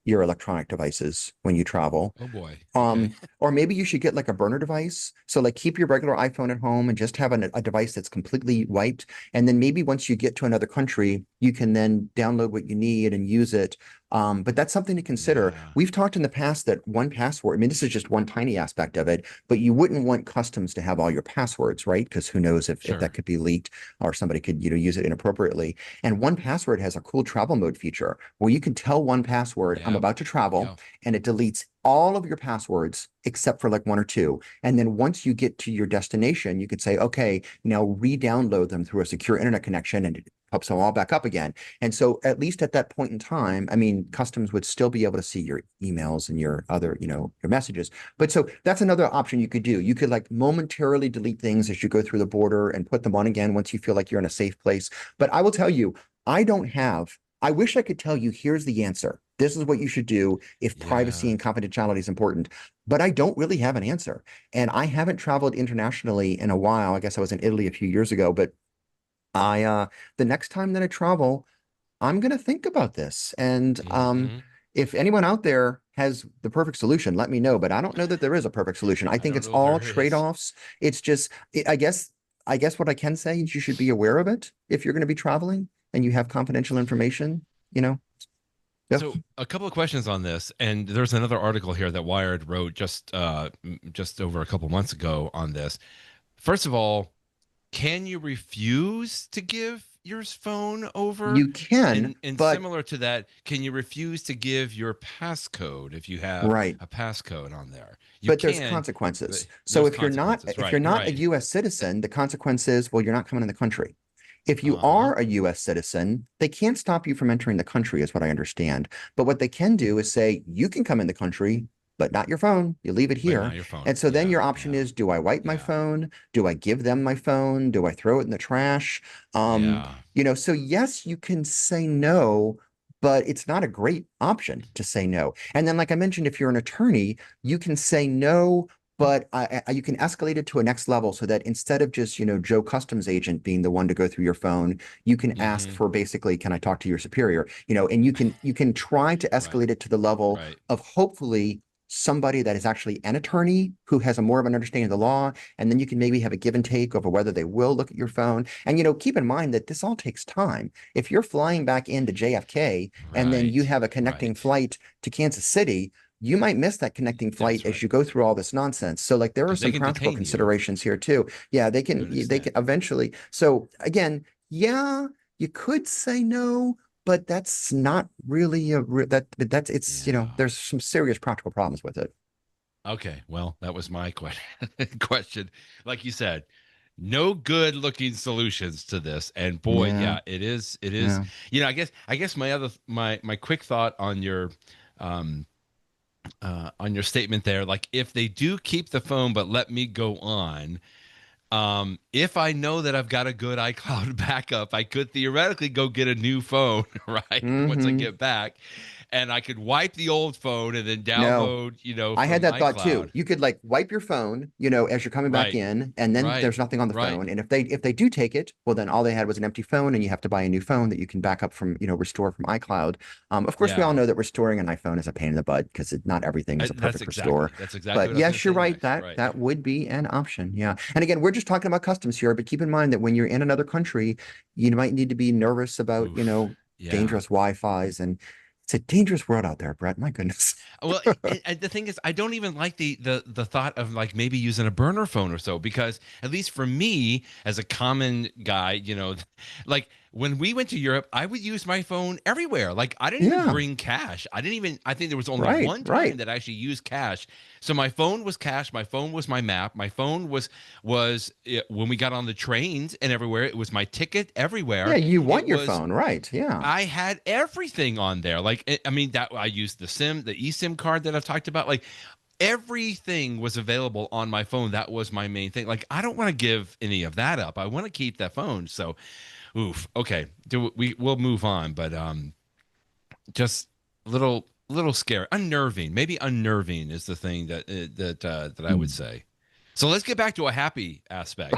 your electronic devices when you travel. Oh boy. Okay. Or maybe you should get like a burner device. So like keep your regular iPhone at home and just have a device that's completely wiped. And then maybe once you get to another country, you can then download what you need and use it. But that's something to consider. Yeah. We've talked in the past that one password, I mean, this is just one tiny aspect of it, but you wouldn't want customs to have all your passwords, right? Because who knows if that Sure. could be leaked or somebody could, use it inappropriately. And one password has a cool travel mode feature where you can tell one password, I'm Yep. about to travel, Yep. and it deletes all of your passwords except for like one or two. And then once you get to your destination, you could say, okay, now re-download them through a secure internet connection and it pops them all back up again. And so at least at that point in time, I mean, customs would still be able to see your emails and your other, your messages. But so that's another option you could do. You could like momentarily delete things as you go through the border and put them on again once you feel like you're in a safe place. But I will tell you, I wish I could tell you, here's the answer. This is what you should do if privacy Yeah. and confidentiality is important. But I don't really have an answer. And I haven't traveled internationally in a while. I guess I was in Italy a few years ago, but the next time that I travel, I'm going to think about this. And Hmm. if anyone out there has the perfect solution, let me know. But I don't know that there is a perfect solution. I I think don't it's know all there is. trade-offs. It's just, I guess what I can say is you should be aware of it if you're going to be traveling and you have confidential information, you know. Yep. So a couple of questions on this, and there's another article here that Wired wrote just over a couple months ago on this. First of all, can you refuse to give your phone over? You can, And but similar to that, can you refuse to give your passcode if you have right. a passcode on there? You But there's can, but consequences. So there's consequences. if you're Right, not a right. US citizen, the consequence is, well, you're not coming in the country. If you Uh-huh. are a US citizen, they can't stop you from entering the country, is what I understand. But what they can do is say, you can come in the country, but not your phone. You leave it But here. not your phone. And so then Yeah, your option yeah, is, do I wipe my yeah, phone? Do I give them my phone? Do I throw it in the trash? yeah. So yes, you can say no, but it's not a great option to say no. And then, like I mentioned, if you're an attorney, you can say no, but you can escalate it to a next level so that instead of just, Joe Customs agent being the one to go through your phone, you can ask Mm-hmm. for basically, can I talk to your superior? And you can try to Right, escalate it to the level right. of hopefully somebody that is actually an attorney who has a more of an understanding of the law, and then you can maybe have a give and take over whether they will look at your phone. And keep in mind that this all takes time. If you're flying back into JFK and then you Right, have a connecting right. flight to Kansas City, you might miss that connecting flight That's as right. you go through all this nonsense. So like there are Because they some can practical detain you considerations here too. Yeah, to an they can extent. eventually. So again, yeah, you could say no, but that's not really that's it's Yeah. there's some serious practical problems with it. Okay. Well, that was my question. Like you said, no good looking solutions to this. And boy, Yeah, yeah, it is. yeah. I guess my quick thought um on your statement there, like if they do keep the phone but let me go on, if I know that I've got a good iCloud backup, I could theoretically go get a new phone, right? Once I Hmm. get back, and I could wipe the old phone and then No. download, I had from that thought too. iCloud. You could like wipe your phone, as you're coming back Right, in, and then right, there's nothing on the right. phone. And if they do take it, well, then all they had was an empty phone, and you have to buy a new phone that you can back up from, restore from iCloud. Of course, we all Yeah, know that restoring an iPhone is a pain in the butt because not everything is a perfect restore. that's exactly But what I was going to yes, you're say right. next. That Right. that would be an option. Yeah. And again, we're just talking about customs here, but keep in mind that when you're in another country, you might need to be nervous about, Oof. Yeah. dangerous Wi-Fi's, and it's a dangerous world out there, Brett. My goodness. Well, and the thing is, I don't even like the thought of like maybe using a burner phone or so, because at least for me as a common guy, like when we went to Europe, I would use my phone everywhere. Like I didn't even Yeah. bring cash. I didn't even. I think there was only Right. one time Right. that I actually used cash. So my phone was cash. My phone was my map. My phone was when we got on the trains and everywhere. It was my ticket Yeah, everywhere. you want It your was phone, right? Yeah. I had everything on there. Like, I mean, that I used the eSIM card that I've talked about. Like, everything was available on my phone. That was my main thing. Like, I don't want to give any of that up. I want to keep that phone. So, oof. Okay, we'll move on. But just little scary, unnerving. Maybe unnerving is the thing that I would Hmm. say. So let's get back to a happy aspect.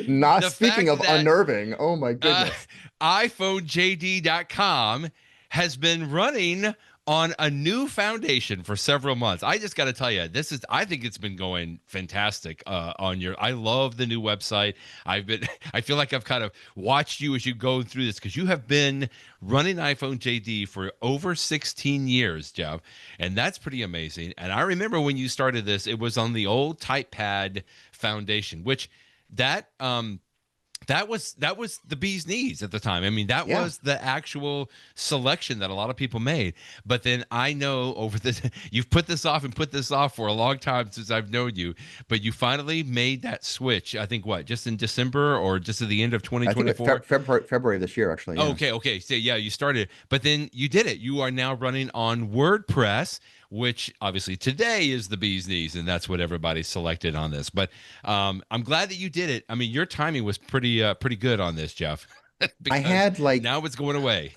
Not The speaking fact of that unnerving. Oh my uh, goodness. iPhoneJD.com has been running on a new foundation for several months. I just got to tell you, I think it's been going fantastic I love the new website. I feel like I've kind of watched you as you go through this because you have been running iPhone JD for over 16 years, Jeff. And that's pretty amazing. And I remember when you started this, it was on the old TypePad foundation, which that was the bee's knees at the time. I mean, that Yeah. was the actual selection that a lot of people made. But then I know you've put this off and put this off for a long time since I've known you, but you finally made that switch. I think what, just in December or just at the end of I think2024? February of this year, actually. Yeah. Okay, okay. So yeah, you started, but then you did it. You are now running on WordPress, which obviously today is the bee's knees, and that's what everybody selected on this. But I'm glad that you did it. I mean, your timing was pretty good on this, Jeff, I because had like, now it's going away.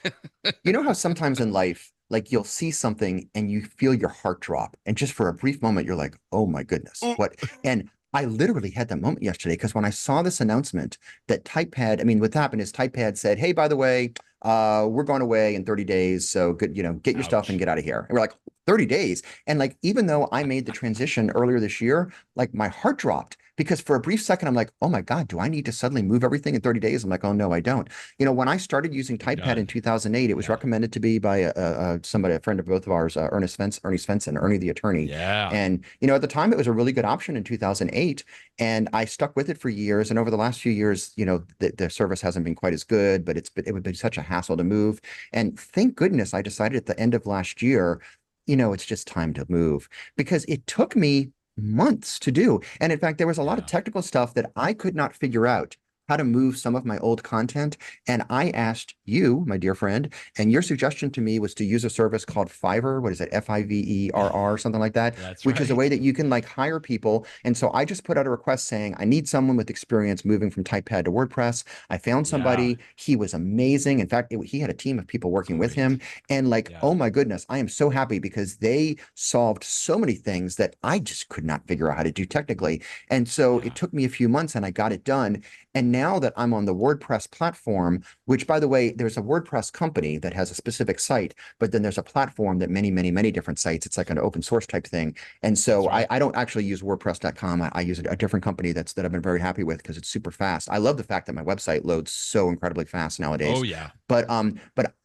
how sometimes in life, like you'll see something and you feel your heart drop. And just for a brief moment, you're like, oh my goodness, what? And I literally had that moment yesterday because when I saw this announcement that TypePad, I mean, what happened is TypePad said, hey, by the way, we're going away in 30 days. So good, get your stuff and Ouch. get out of here. And we're like, 30 days. And like, even though I made the transition earlier this year, like my heart dropped because for a brief second, I'm like, oh my God, do I need to suddenly move everything in 30 days? I'm like, oh no, I don't. When I started using You're TypePad in done. 2008, it was Yeah. recommended to me by somebody, a friend of both of ours, Ernie Svensson, Ernie the attorney. Yeah. And, at the time it was a really good option in 2008. And I stuck with it for years. And over the last few years, the service hasn't been quite as good, but it would be such a hassle to move. And thank goodness I decided at the end of last year, it's just time to move because it took me months to do. And in fact, there was a lot of Yeah. technical stuff that I could not figure out how to move some of my old content. And I asked you, my dear friend, and your suggestion to me was to use a service called Fiverr. What is it? Fiverr, something like that, That's which is a right. way that you can like hire people. And so I just put out a request saying, I need someone with experience moving from TypePad to WordPress. I found Yeah. somebody. He was amazing. In fact, he had a team of people working with him. Great. And like, Yeah. oh my goodness, I am so happy because they solved so many things that I just could not figure out how to do technically. And so it Yeah. took me a few months and I got it done. And now that I'm on the WordPress platform, which by the way, there's a WordPress company that has a specific site, but then there's a platform that many different sites. It's like an open source type thing. And That's so I, right. I don't actually use WordPress.com. I use a different company that I've been very happy with because it's super fast. I love the fact that my website loads so incredibly fast Oh nowadays. yeah. But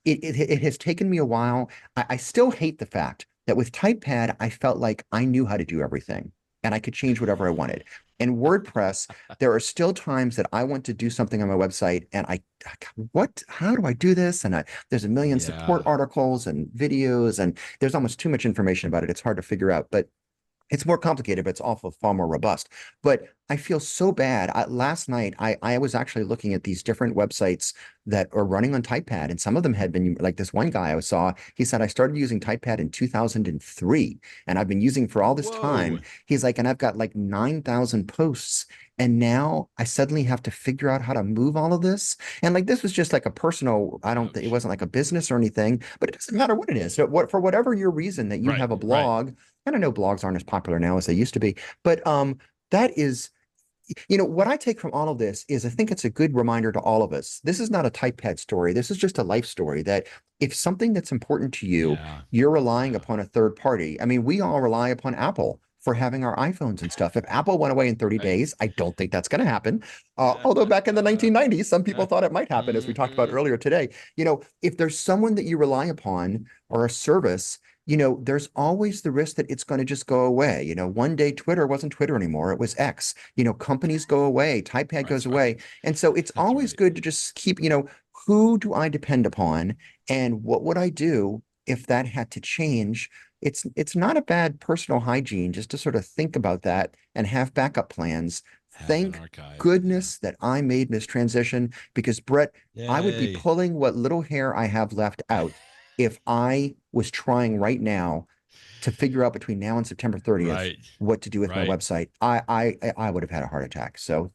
it has taken me a while. I still hate the fact that with TypePad, I felt like I knew how to do everything and I could change whatever I wanted. In WordPress, there are still times that I want to do something on my website and how do I do this? And there's a million support Yeah. articles and videos, and there's almost too much information about it. It's hard to figure out, but it's more complicated, but it's also far more robust. But I feel so bad. Last night, I was actually looking at these different websites that are running on TypePad, and some of them had been like this one guy I saw. He said I started using TypePad in 2003, and I've been using for all this time. Whoa. He's like, and I've got like 9,000 posts. And now I suddenly have to figure out how to move all of this. And like this was just like a personal, I don't think it Ouch. wasn't like a business or anything, but it doesn't matter what it is. So for whatever your reason that you Right. have a Right. blog, and I know blogs aren't as popular now as they used to be, but that is, what I take from all of this is I think it's a good reminder to all of us. This is not a typepad story. This is just a life story that if something that's important to you, Yeah. you're relying Yeah. upon a third party. I mean, we all rely upon Apple for having our iPhones and stuff. If Apple went away in 30 Right. days, I don't think that's going to happen. Although back in the 1990s, some people thought it might happen, as we talked about Mhm. earlier today. If there's someone that you rely upon or a service, there's always the risk that it's going to just go away. One day Twitter wasn't Twitter anymore. It was X. Companies go away, TypePad goes That's right. away. And so it's That's always right. good to just keep, who do I depend upon and what would I do if that had to change? It's not a bad personal hygiene just to sort of think about that and have backup plans. Have an Thank archive. Yeah. goodness that I made this transition because Brett, I would be Yay. pulling what little hair I have left out if I was trying right now to figure out between now and September 30th Right. what to do with my Right. website, I would have had a heart attack. So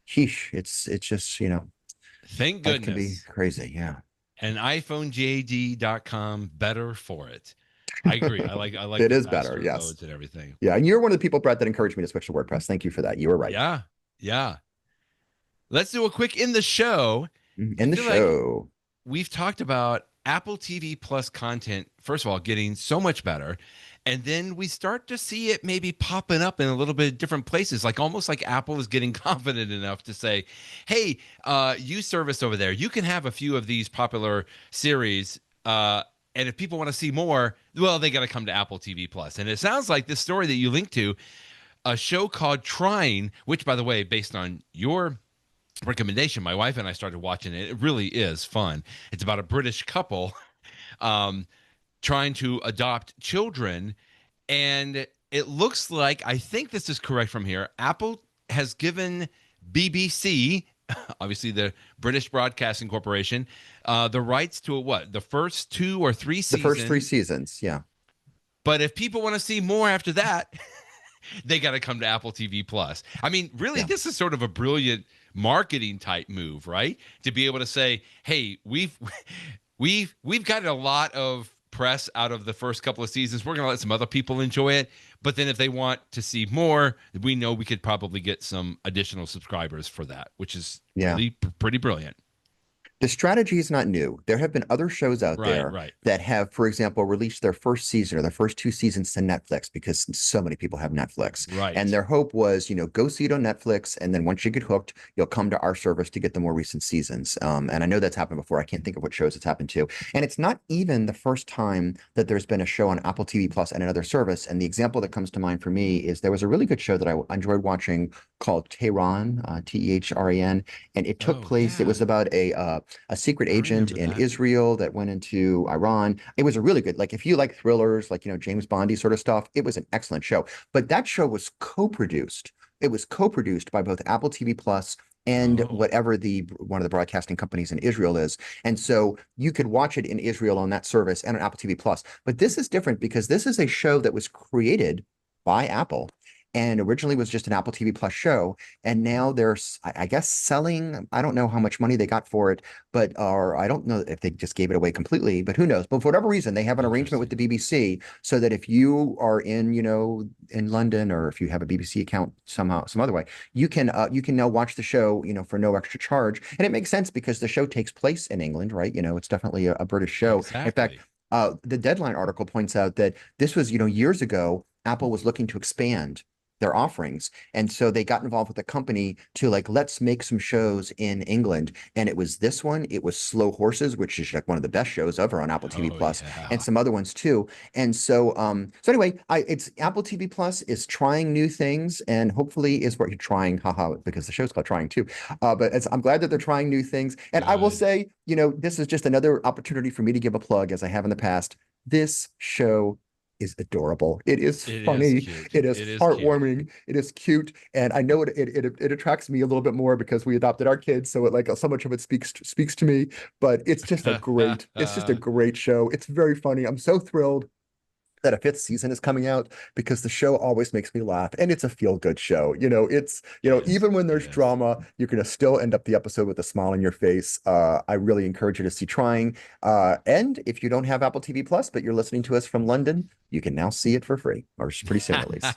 sheesh, it's just, Thank life can be goodness. crazy. Yeah. And iPhoneJD.com better for it. I agree. I like It the is better. faster Yes. loads and everything. Yeah. And you're one of the people, Brett, that encouraged me to switch to WordPress. Thank you for that. You were right. Yeah. Yeah. Let's do a quick in the show. I In the feel like show. we've talked about Apple TV Plus content, first of all, getting so much better. And then we start to see it maybe popping up in a little bit different places, like almost like Apple is getting confident enough to say, hey, you service over there, you can have a few of these popular series. And if people want to see more, well, they got to come to Apple TV Plus. And it sounds like this story that you linked to, a show called Trying, which, by the way, based on your recommendation, my wife and I started watching it. It really is fun. It's about a British couple um, trying to adopt children. And it looks like, I think this is correct from here, Apple has given BBC, obviously the British Broadcasting Corporation, the rights to what? The first 2 or 3 The first three seasons. seasons. Yeah. But if people want to see more after that, they got to come to Apple TV Plus. I mean, really, Yeah. this is sort of a brilliant marketing type move, right? To be able to say, "Hey, we've got a lot of press out of the first couple of seasons. We're going to let some other people enjoy it, but then if they want to see more, we know we could probably get some additional subscribers for that, which is Yeah. really pretty brilliant." The strategy is not new. There have been other shows out Right, there right, that have, for example, released their first season or their first two seasons to Netflix because so many people have Netflix. And right. their hope was, go see it on Netflix. And then once you get hooked, you'll come to our service to get the more recent seasons. And I know that's happened before. I can't think of what shows it's happened to. And it's not even the first time that there's been a show on Apple TV Plus and another service. And the example that comes to mind for me is there was a really good show that I enjoyed watching called Tehran, Tehran. And it took Oh, place, it yeah. was about a secret I agent remember in that. Israel that went into Iran. It was a really good, like if you like thrillers, like James Bondy sort of stuff, it was an excellent show. But that show was co-produced. It was co-produced by both Apple TV Plus and Oh, whatever the one of the broadcasting companies in Israel is. And so you could watch it in Israel on that service and on Apple TV Plus. But this is different because this is a show that was created by Apple and originally was just an Apple TV Plus show. And now they're, I guess, selling. I don't know how much money they got for it, but or I don't know if they just gave it away completely, but who knows? But for whatever reason, they have an arrangement with interesting. the BBC so that if you are in, in London, or if you have a BBC account somehow, some other way, you can now watch the show, for no extra charge. And it makes sense because the show takes place in England, right? It's definitely a British show. In fact, Exactly. the Deadline article points out that this was, years ago, Apple was looking to expand their offerings. And so they got involved with a company to like, let's make some shows in England. And it was this one, it was Slow Horses, which is like one of the best shows ever on Apple TV Oh, Plus, and yeah. some other ones too. And so anyway, it's Apple TV Plus is trying new things and hopefully is what you're trying, haha, because the show's called Trying too. But I'm glad that they're trying new things. And I will Good. say, this is just another opportunity for me to give a plug as I have in the past. This show is adorable. It is It is funny. cute. It is It is cute. heartwarming. It is cute, and I know it attracts me a little bit more because we adopted our kids, so it like so much of it speaks to me. But it's just a great show. It's very funny. I'm so thrilled that a fifth season is coming out because the show always makes me laugh and it's a feel good show. It's, It is. even when It there's is. drama, you're going to still end up the episode with a smile on your face. I really encourage you to see Trying. And if you don't have Apple TV Plus, but you're listening to us from London, you can now see it for free or pretty soon at least.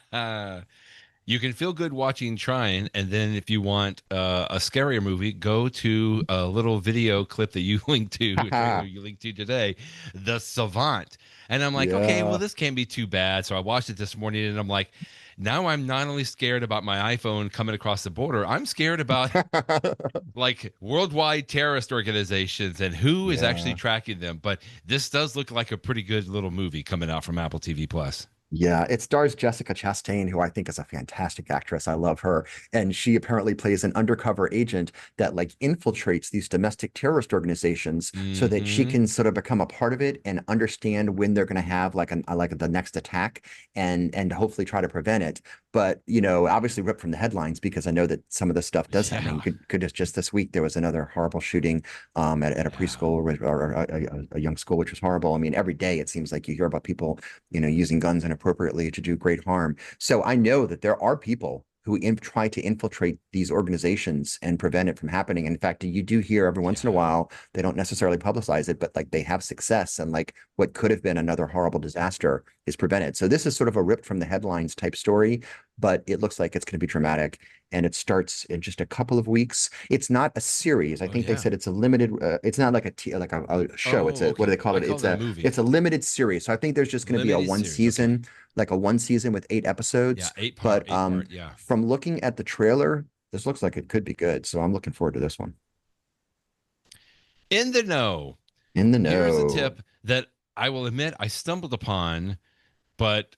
You can feel good watching Trying, and then if you want a scarier movie, go to a little video clip that you linked to, a trailer you linked to today, The Savant. And I'm like, okay, well, Yeah. this can't be too bad. So I watched it this morning, and I'm like, now I'm not only scared about my iPhone coming across the border, I'm scared about like worldwide terrorist organizations and who is actually Yeah. tracking them. But this does look like a pretty good little movie coming out from Apple TV Plus. Yeah, it stars Jessica Chastain, who I think is a fantastic actress. I love her. And she apparently plays an undercover agent that like infiltrates these domestic terrorist organizations so that she Hmm. can sort of become a part of it and understand when they're going to have like like the next attack and hopefully try to prevent it. But, obviously ripped from the headlines because I know that some of this stuff does happen. Yeah. Could just this week there was another horrible shooting at a Yeah. preschool or a young school, which was horrible. I mean, every day it seems like you hear about people using guns inappropriately to do great harm. So I know that there are people who try to infiltrate these organizations and prevent it from happening. In fact, you do hear every once in a Yeah. while, they don't necessarily publicize it, but like they have success and like what could have been another horrible disaster is prevented. So this is sort of a ripped from the headlines type story, but it looks like it's going to be dramatic and it starts in just a couple of weeks. It's not a series. I Oh think they yeah. said it's a limited. It's not like a show. It's Oh, a what do they okay. call I it? called it a movie. It's a limited series. So I think there's just going to be a Limited one series. Okay. season, like a one season with 8 episodes. Yeah, eight part, But eight part. Yeah. from looking at the trailer, this looks like it could be good. So I'm looking forward to this one. In the know. In the Here's a know. tip that I will admit I stumbled upon, but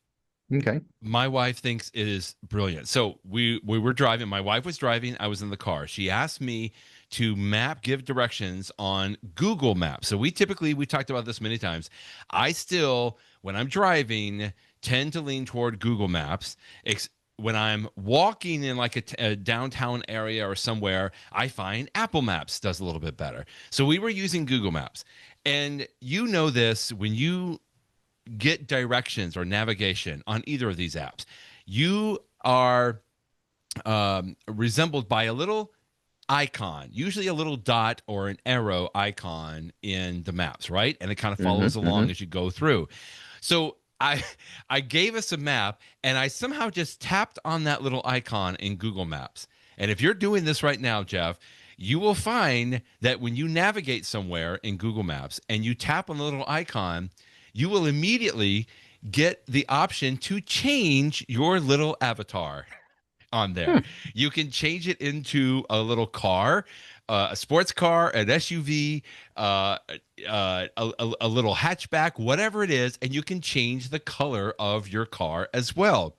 Okay. my wife thinks it is brilliant. So we were driving. My wife was driving. I was in the car. She asked me to give directions on Google Maps. So we talked about this many times. I still, when I'm driving, tend to lean toward Google Maps. When I'm walking in like a downtown area or somewhere, I find Apple Maps does a little bit better. So we were using Google Maps. And you know this when you get directions or navigation on either of these apps, you are resembled by a little icon, usually a little dot or an arrow icon in the maps, right? And it kind of follows Mm-hmm. along as you go through. So I gave us a map and I somehow just tapped on that little icon in Google Maps. And if you're doing this right now, Jeff, you will find that when you navigate somewhere in Google Maps and you tap on the little icon, you will immediately get the option to change your little avatar on there. Hmm. You can change it into a little car, a sports car, an SUV, a little hatchback, whatever it is, and you can change the color of your car as well.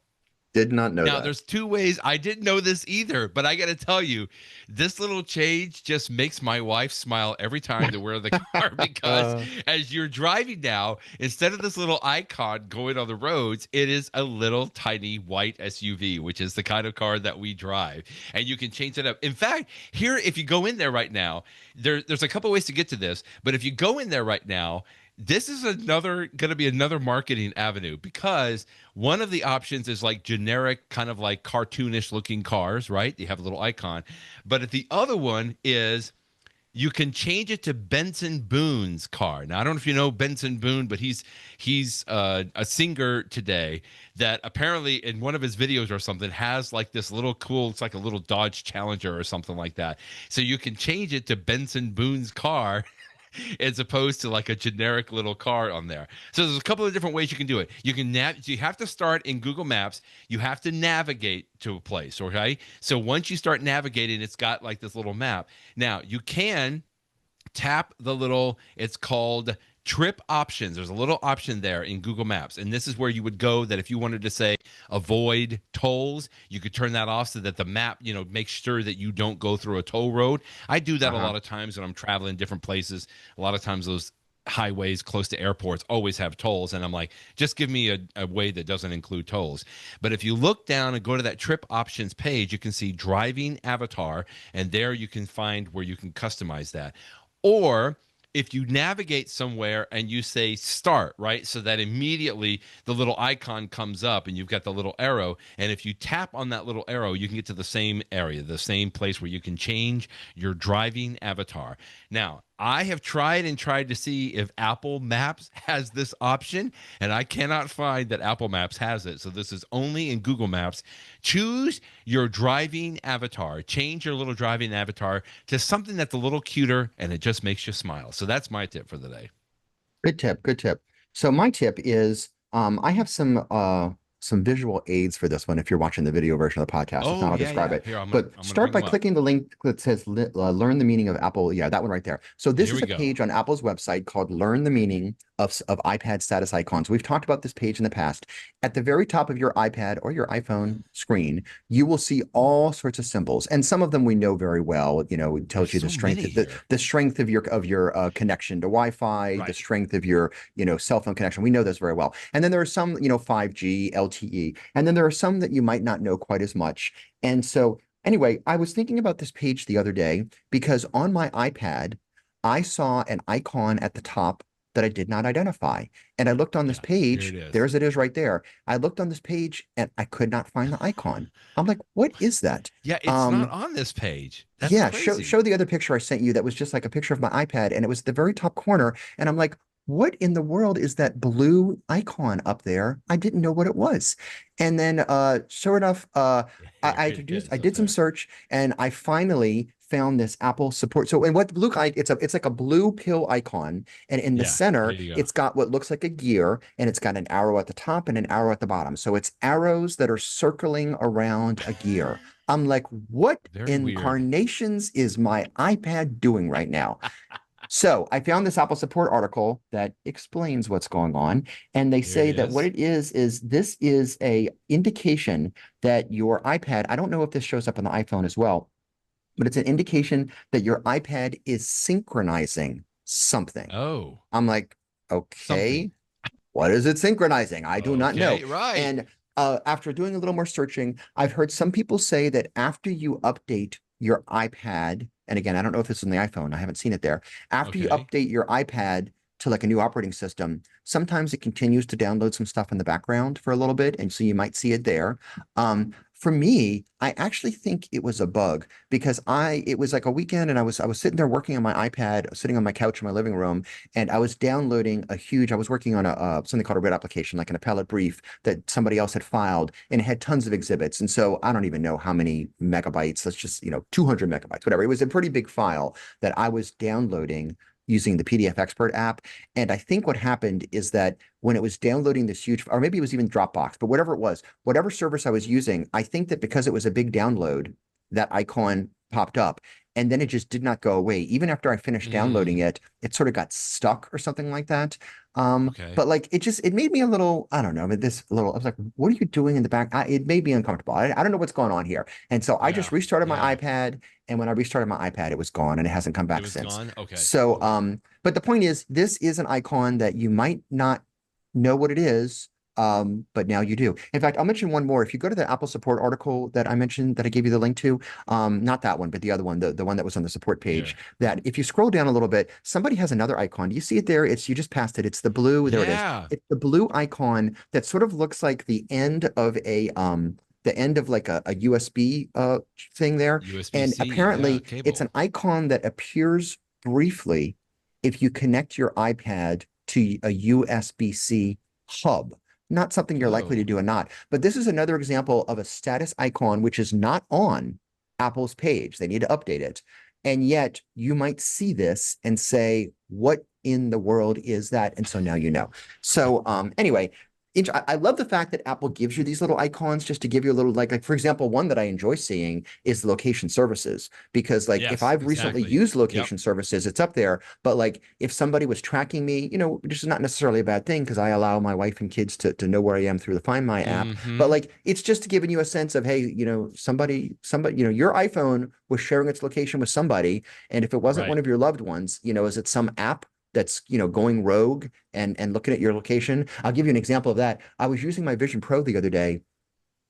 Did not know Now, that. there's two ways. I didn't know this either, but I got to tell you, this little change just makes my wife smile every time that we're in the car because as you're driving now, instead of this little icon going on the roads, it is a little tiny white SUV, which is the kind of car that we drive. And you can change it up. In fact, here, if you go in there right now, there's a couple ways to get to this, but if you go in there right now, this is another going to be another marketing avenue because one of the options is like generic kind of like cartoonish looking cars, right? You have a little icon. But the other one is you can change it to Benson Boone's car. Now I don't know if you know Benson Boone, but he's a singer today that apparently in one of his videos or something has like this little cool, it's like a little Dodge Challenger or something like that. So you can change it to Benson Boone's car as opposed to like a generic little car on there. So there's a couple of different ways you can do it. You can you have to start in Google Maps. You have to navigate to a place, okay? So once you start navigating, it's got like this little map. Now, you can tap the little, it's called trip options. There's a little option there in Google Maps. And this is where you would go that if you wanted to say avoid tolls, you could turn that off so that the map, makes sure that you don't go through a toll road. I do that a Uh-huh. lot of times when I'm traveling different places. A lot of times those highways close to airports always have tolls, and I'm like, just give me a way that doesn't include tolls. But if you look down and go to that trip options page, you can see driving avatar, and there you can find where you can customize that. Or if you navigate somewhere and you say start, right? So that immediately the little icon comes up and you've got the little arrow. And if you tap on that little arrow, you can get to the same area, the same place where you can change your driving avatar. Now, I have tried and tried to see if Apple Maps has this option, and I cannot find that Apple Maps has it. So this is only in Google Maps. Choose your driving avatar. Change your little driving avatar to something that's a little cuter and it just makes you smile. So that's my tip for the day. Good tip, good tip. So my tip is I have some visual aids for this one if you're watching the video version of the podcast. If not, Oh, I'll yeah, describe yeah. it. Here, But I'm gonna start bring by them up. clicking the link that says learn the meaning of Apple. Yeah, that one right there. So this Here is we a go. page on Apple's website called Learn the Meaning of iPad Status Icons. We've talked about this page in the past. At the very top of your iPad or your iPhone screen, you will see all sorts of symbols, and some of them we know very well. It There's tells you the so strength many here. the strength of your connection to Wi-Fi, the Right. strength of your cell phone connection. We know this very well. And then there are some 5G, LTE, and then there are some that you might not know quite as much. And so anyway, I was thinking about this page the other day because on my iPad, I saw an icon at the top that I did not identify. And I looked on this Yeah, here page, it is. there's it is right there. I looked on this page and I could not find the icon. I'm like, what is that? Yeah, it's not Um, on this page. That's yeah, show crazy. show the other picture I sent you that was just like a picture of my iPad and it was at the very top corner. And I'm like, what in the world is that blue icon up there? I didn't know what it was. And then sure enough, Here I it introduced, I is up did some there. search and I finally found this Apple support. So and what the blue it's like a blue pill icon. And in the Yeah, center, here you go. it's got what looks like a gear and it's got an arrow at the top and an arrow at the bottom. So it's arrows that are circling around a gear. I'm like, what Very weird. incarnations is my iPad doing right now? So I found this Apple support article that explains what's going on. And they Here it say that what is. it is this is a indication that your iPad, I don't know if this shows up on the iPhone as well, but it's an indication that your iPad is synchronizing something. Oh, I'm like, something. okay, what is it synchronizing? I do not know. Okay, right. And after doing a little more searching, I've heard some people say that after you update your iPad, and again, I don't know if it's on the iPhone, I haven't seen it there. After you Okay. update your iPad to like a new operating system, sometimes it continues to download some stuff in the background for a little bit. And so you might see it there. for me, I actually think it was a bug because it was like a weekend and I was sitting there working on my iPad, sitting on my couch in my living room, and I was downloading I was working on a something called a red application, like an appellate brief that somebody else had filed, and it had tons of exhibits. And so I don't even know how many megabytes, let's just, 200 megabytes, whatever. It was a pretty big file that I was downloading using the PDF Expert app. And I think what happened is that when it was downloading this huge, or maybe it was even Dropbox, but whatever it was, whatever service I was using, I think that because it was a big download, that icon popped up. And then it just did not go away. Even after I finished downloading it, it sort of got stuck or something like that. Okay. But like it made me a little, I don't know, I was like, what are you doing in the back? It made me uncomfortable. I don't know what's going on here. And so I just Yeah. restarted my Yeah. iPad. And when I restarted my iPad, it was gone and it hasn't come It back was since. gone. Okay. So, Okay. but the point is, this is an icon that you might not know what it is, but now you do. In fact, I'll mention one more. If you go to the Apple support article that I mentioned, that I gave you the link to, not that one, but the other one, the one that was on the support page, Here. that if you scroll down a little bit, somebody has another icon. Do you see it there? You just passed it. It's the blue. There it is. Yeah. It's the blue icon that sort of looks like the end of like a USB thing there. And USB-C. Yeah. apparently it's an Cable. icon that appears briefly if you connect your iPad to a USB-C hub. Not something you're likely to Whoa. do or not. But this is another example of a status icon which is not on Apple's page. They need to update it. And yet you might see this and say, what in the world is that? And so now you know. So anyway, I love the fact that Apple gives you these little icons just to give you a little like for example, one that I enjoy seeing is the location services because like if Yes, I've recently exactly. used Yep. location services, it's up there. But like if somebody was tracking me, which is not necessarily a bad thing because I allow my wife and kids to know where I am through the Find My app. But Hmm. like it's just giving you a sense of, hey, somebody, your iPhone was sharing its location with somebody, and if it wasn't one Right. of your loved ones, is it some app that's going rogue and looking at your location? I'll give you an example of that. I was using my Vision Pro the other day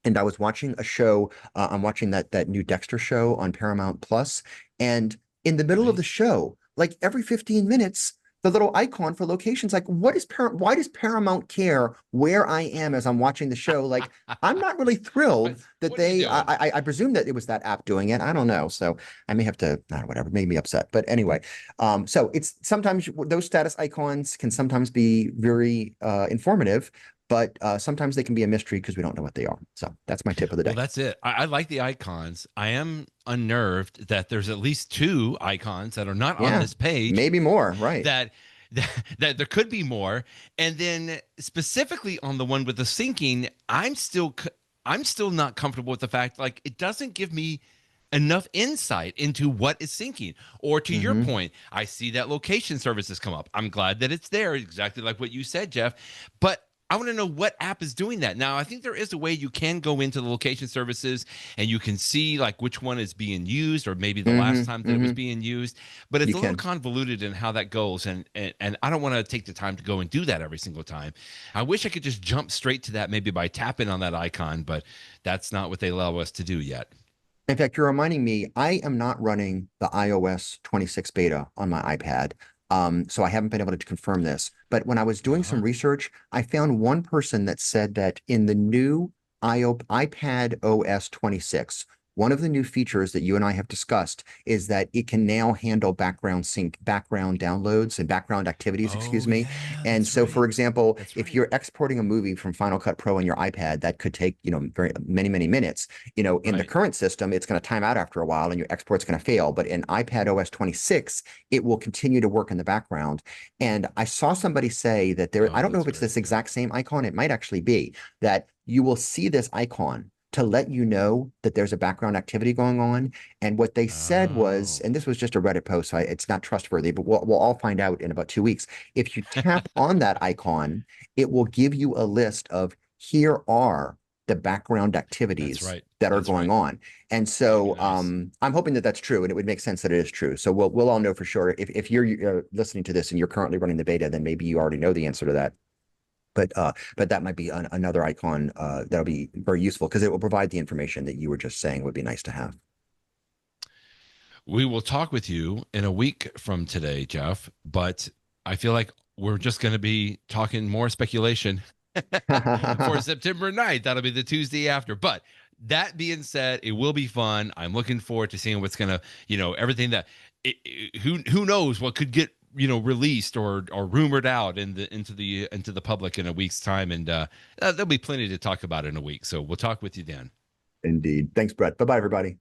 and I was watching a show. I'm watching that new Dexter show on Paramount Plus, and in the middle of the Right. show, like every 15 minutes, the little icon for locations, like why does Paramount care where I am as I'm watching the show? Like I'm not really thrilled that What are you they. doing? I presume that it was that app doing it. I don't know, so I may have to. I don't know, whatever, made me upset. But anyway, so it's sometimes those status icons can sometimes be very informative, but sometimes they can be a mystery because we don't know what they are. So that's my tip of the Well, day. that's it. I like the icons. I am unnerved that there's at least two icons that are not on Yeah, this page maybe more, right? that that there could be more. And then specifically on the one with the syncing, I'm still not comfortable with the fact like it doesn't give me enough insight into what is syncing. Or to your Mm-hmm. point, I see that location services come up. I'm glad that it's there, exactly like what you said, Jeff. But I want to know what app is doing that. Now, I think there is a way you can go into the location services and you can see like which one is being used or maybe the last Mm-hmm. time that it was Mm-hmm. being used, but it's You a little can. convoluted in how that goes and I don't want to take the time to go and do that every single time. I wish I could just jump straight to that maybe by tapping on that icon, but that's not what they allow us to do yet. In fact, you're reminding me, I am not running the iOS 26 beta on my iPad. So I haven't been able to confirm this. But when I was doing some Uh-huh. research, I found one person that said that in the new iPad OS 26, one of the new features that you and I have discussed is that it can now handle background downloads and background activities, excuse Oh me. yeah, And that's so, for right. example, That's if right. you're exporting a movie from Final Cut Pro on your iPad, that could take, very many, many minutes. In the Right. current system, it's going to time out after a while and your export's going to fail. But in iPad OS 26, it will continue to work in the background. And I saw somebody say that I Oh, don't know that's if it's great. this Yeah. exact same icon, it might actually be that you will see this icon to let you know that there's a background activity going on. And what they said was, Oh. and this was just a Reddit post, so it's not trustworthy, but we'll all find out in about 2 weeks. If you tap on that icon, it will give you a list of here are the background That's activities right. that are That's going right. on. And That'll be so nice. I'm hoping that that's true, and it would make sense that it is true. So we'll all know for sure. If you're listening to this and you're currently running the beta, then maybe you already know the answer to that. But that might be another icon that'll be very useful because it will provide the information that you were just saying would be nice to have. We will talk with you in a week from today, Jeff, but I feel like we're just going to be talking more speculation for September 9th. That'll be the Tuesday after. But That being said, it will be fun. I'm looking forward to seeing what's gonna, everything that who knows what could get released or rumored out into the public in a week's time, and there'll be plenty to talk about in a week. So we'll talk with you then. Indeed. Thanks, Brett. Bye bye, everybody.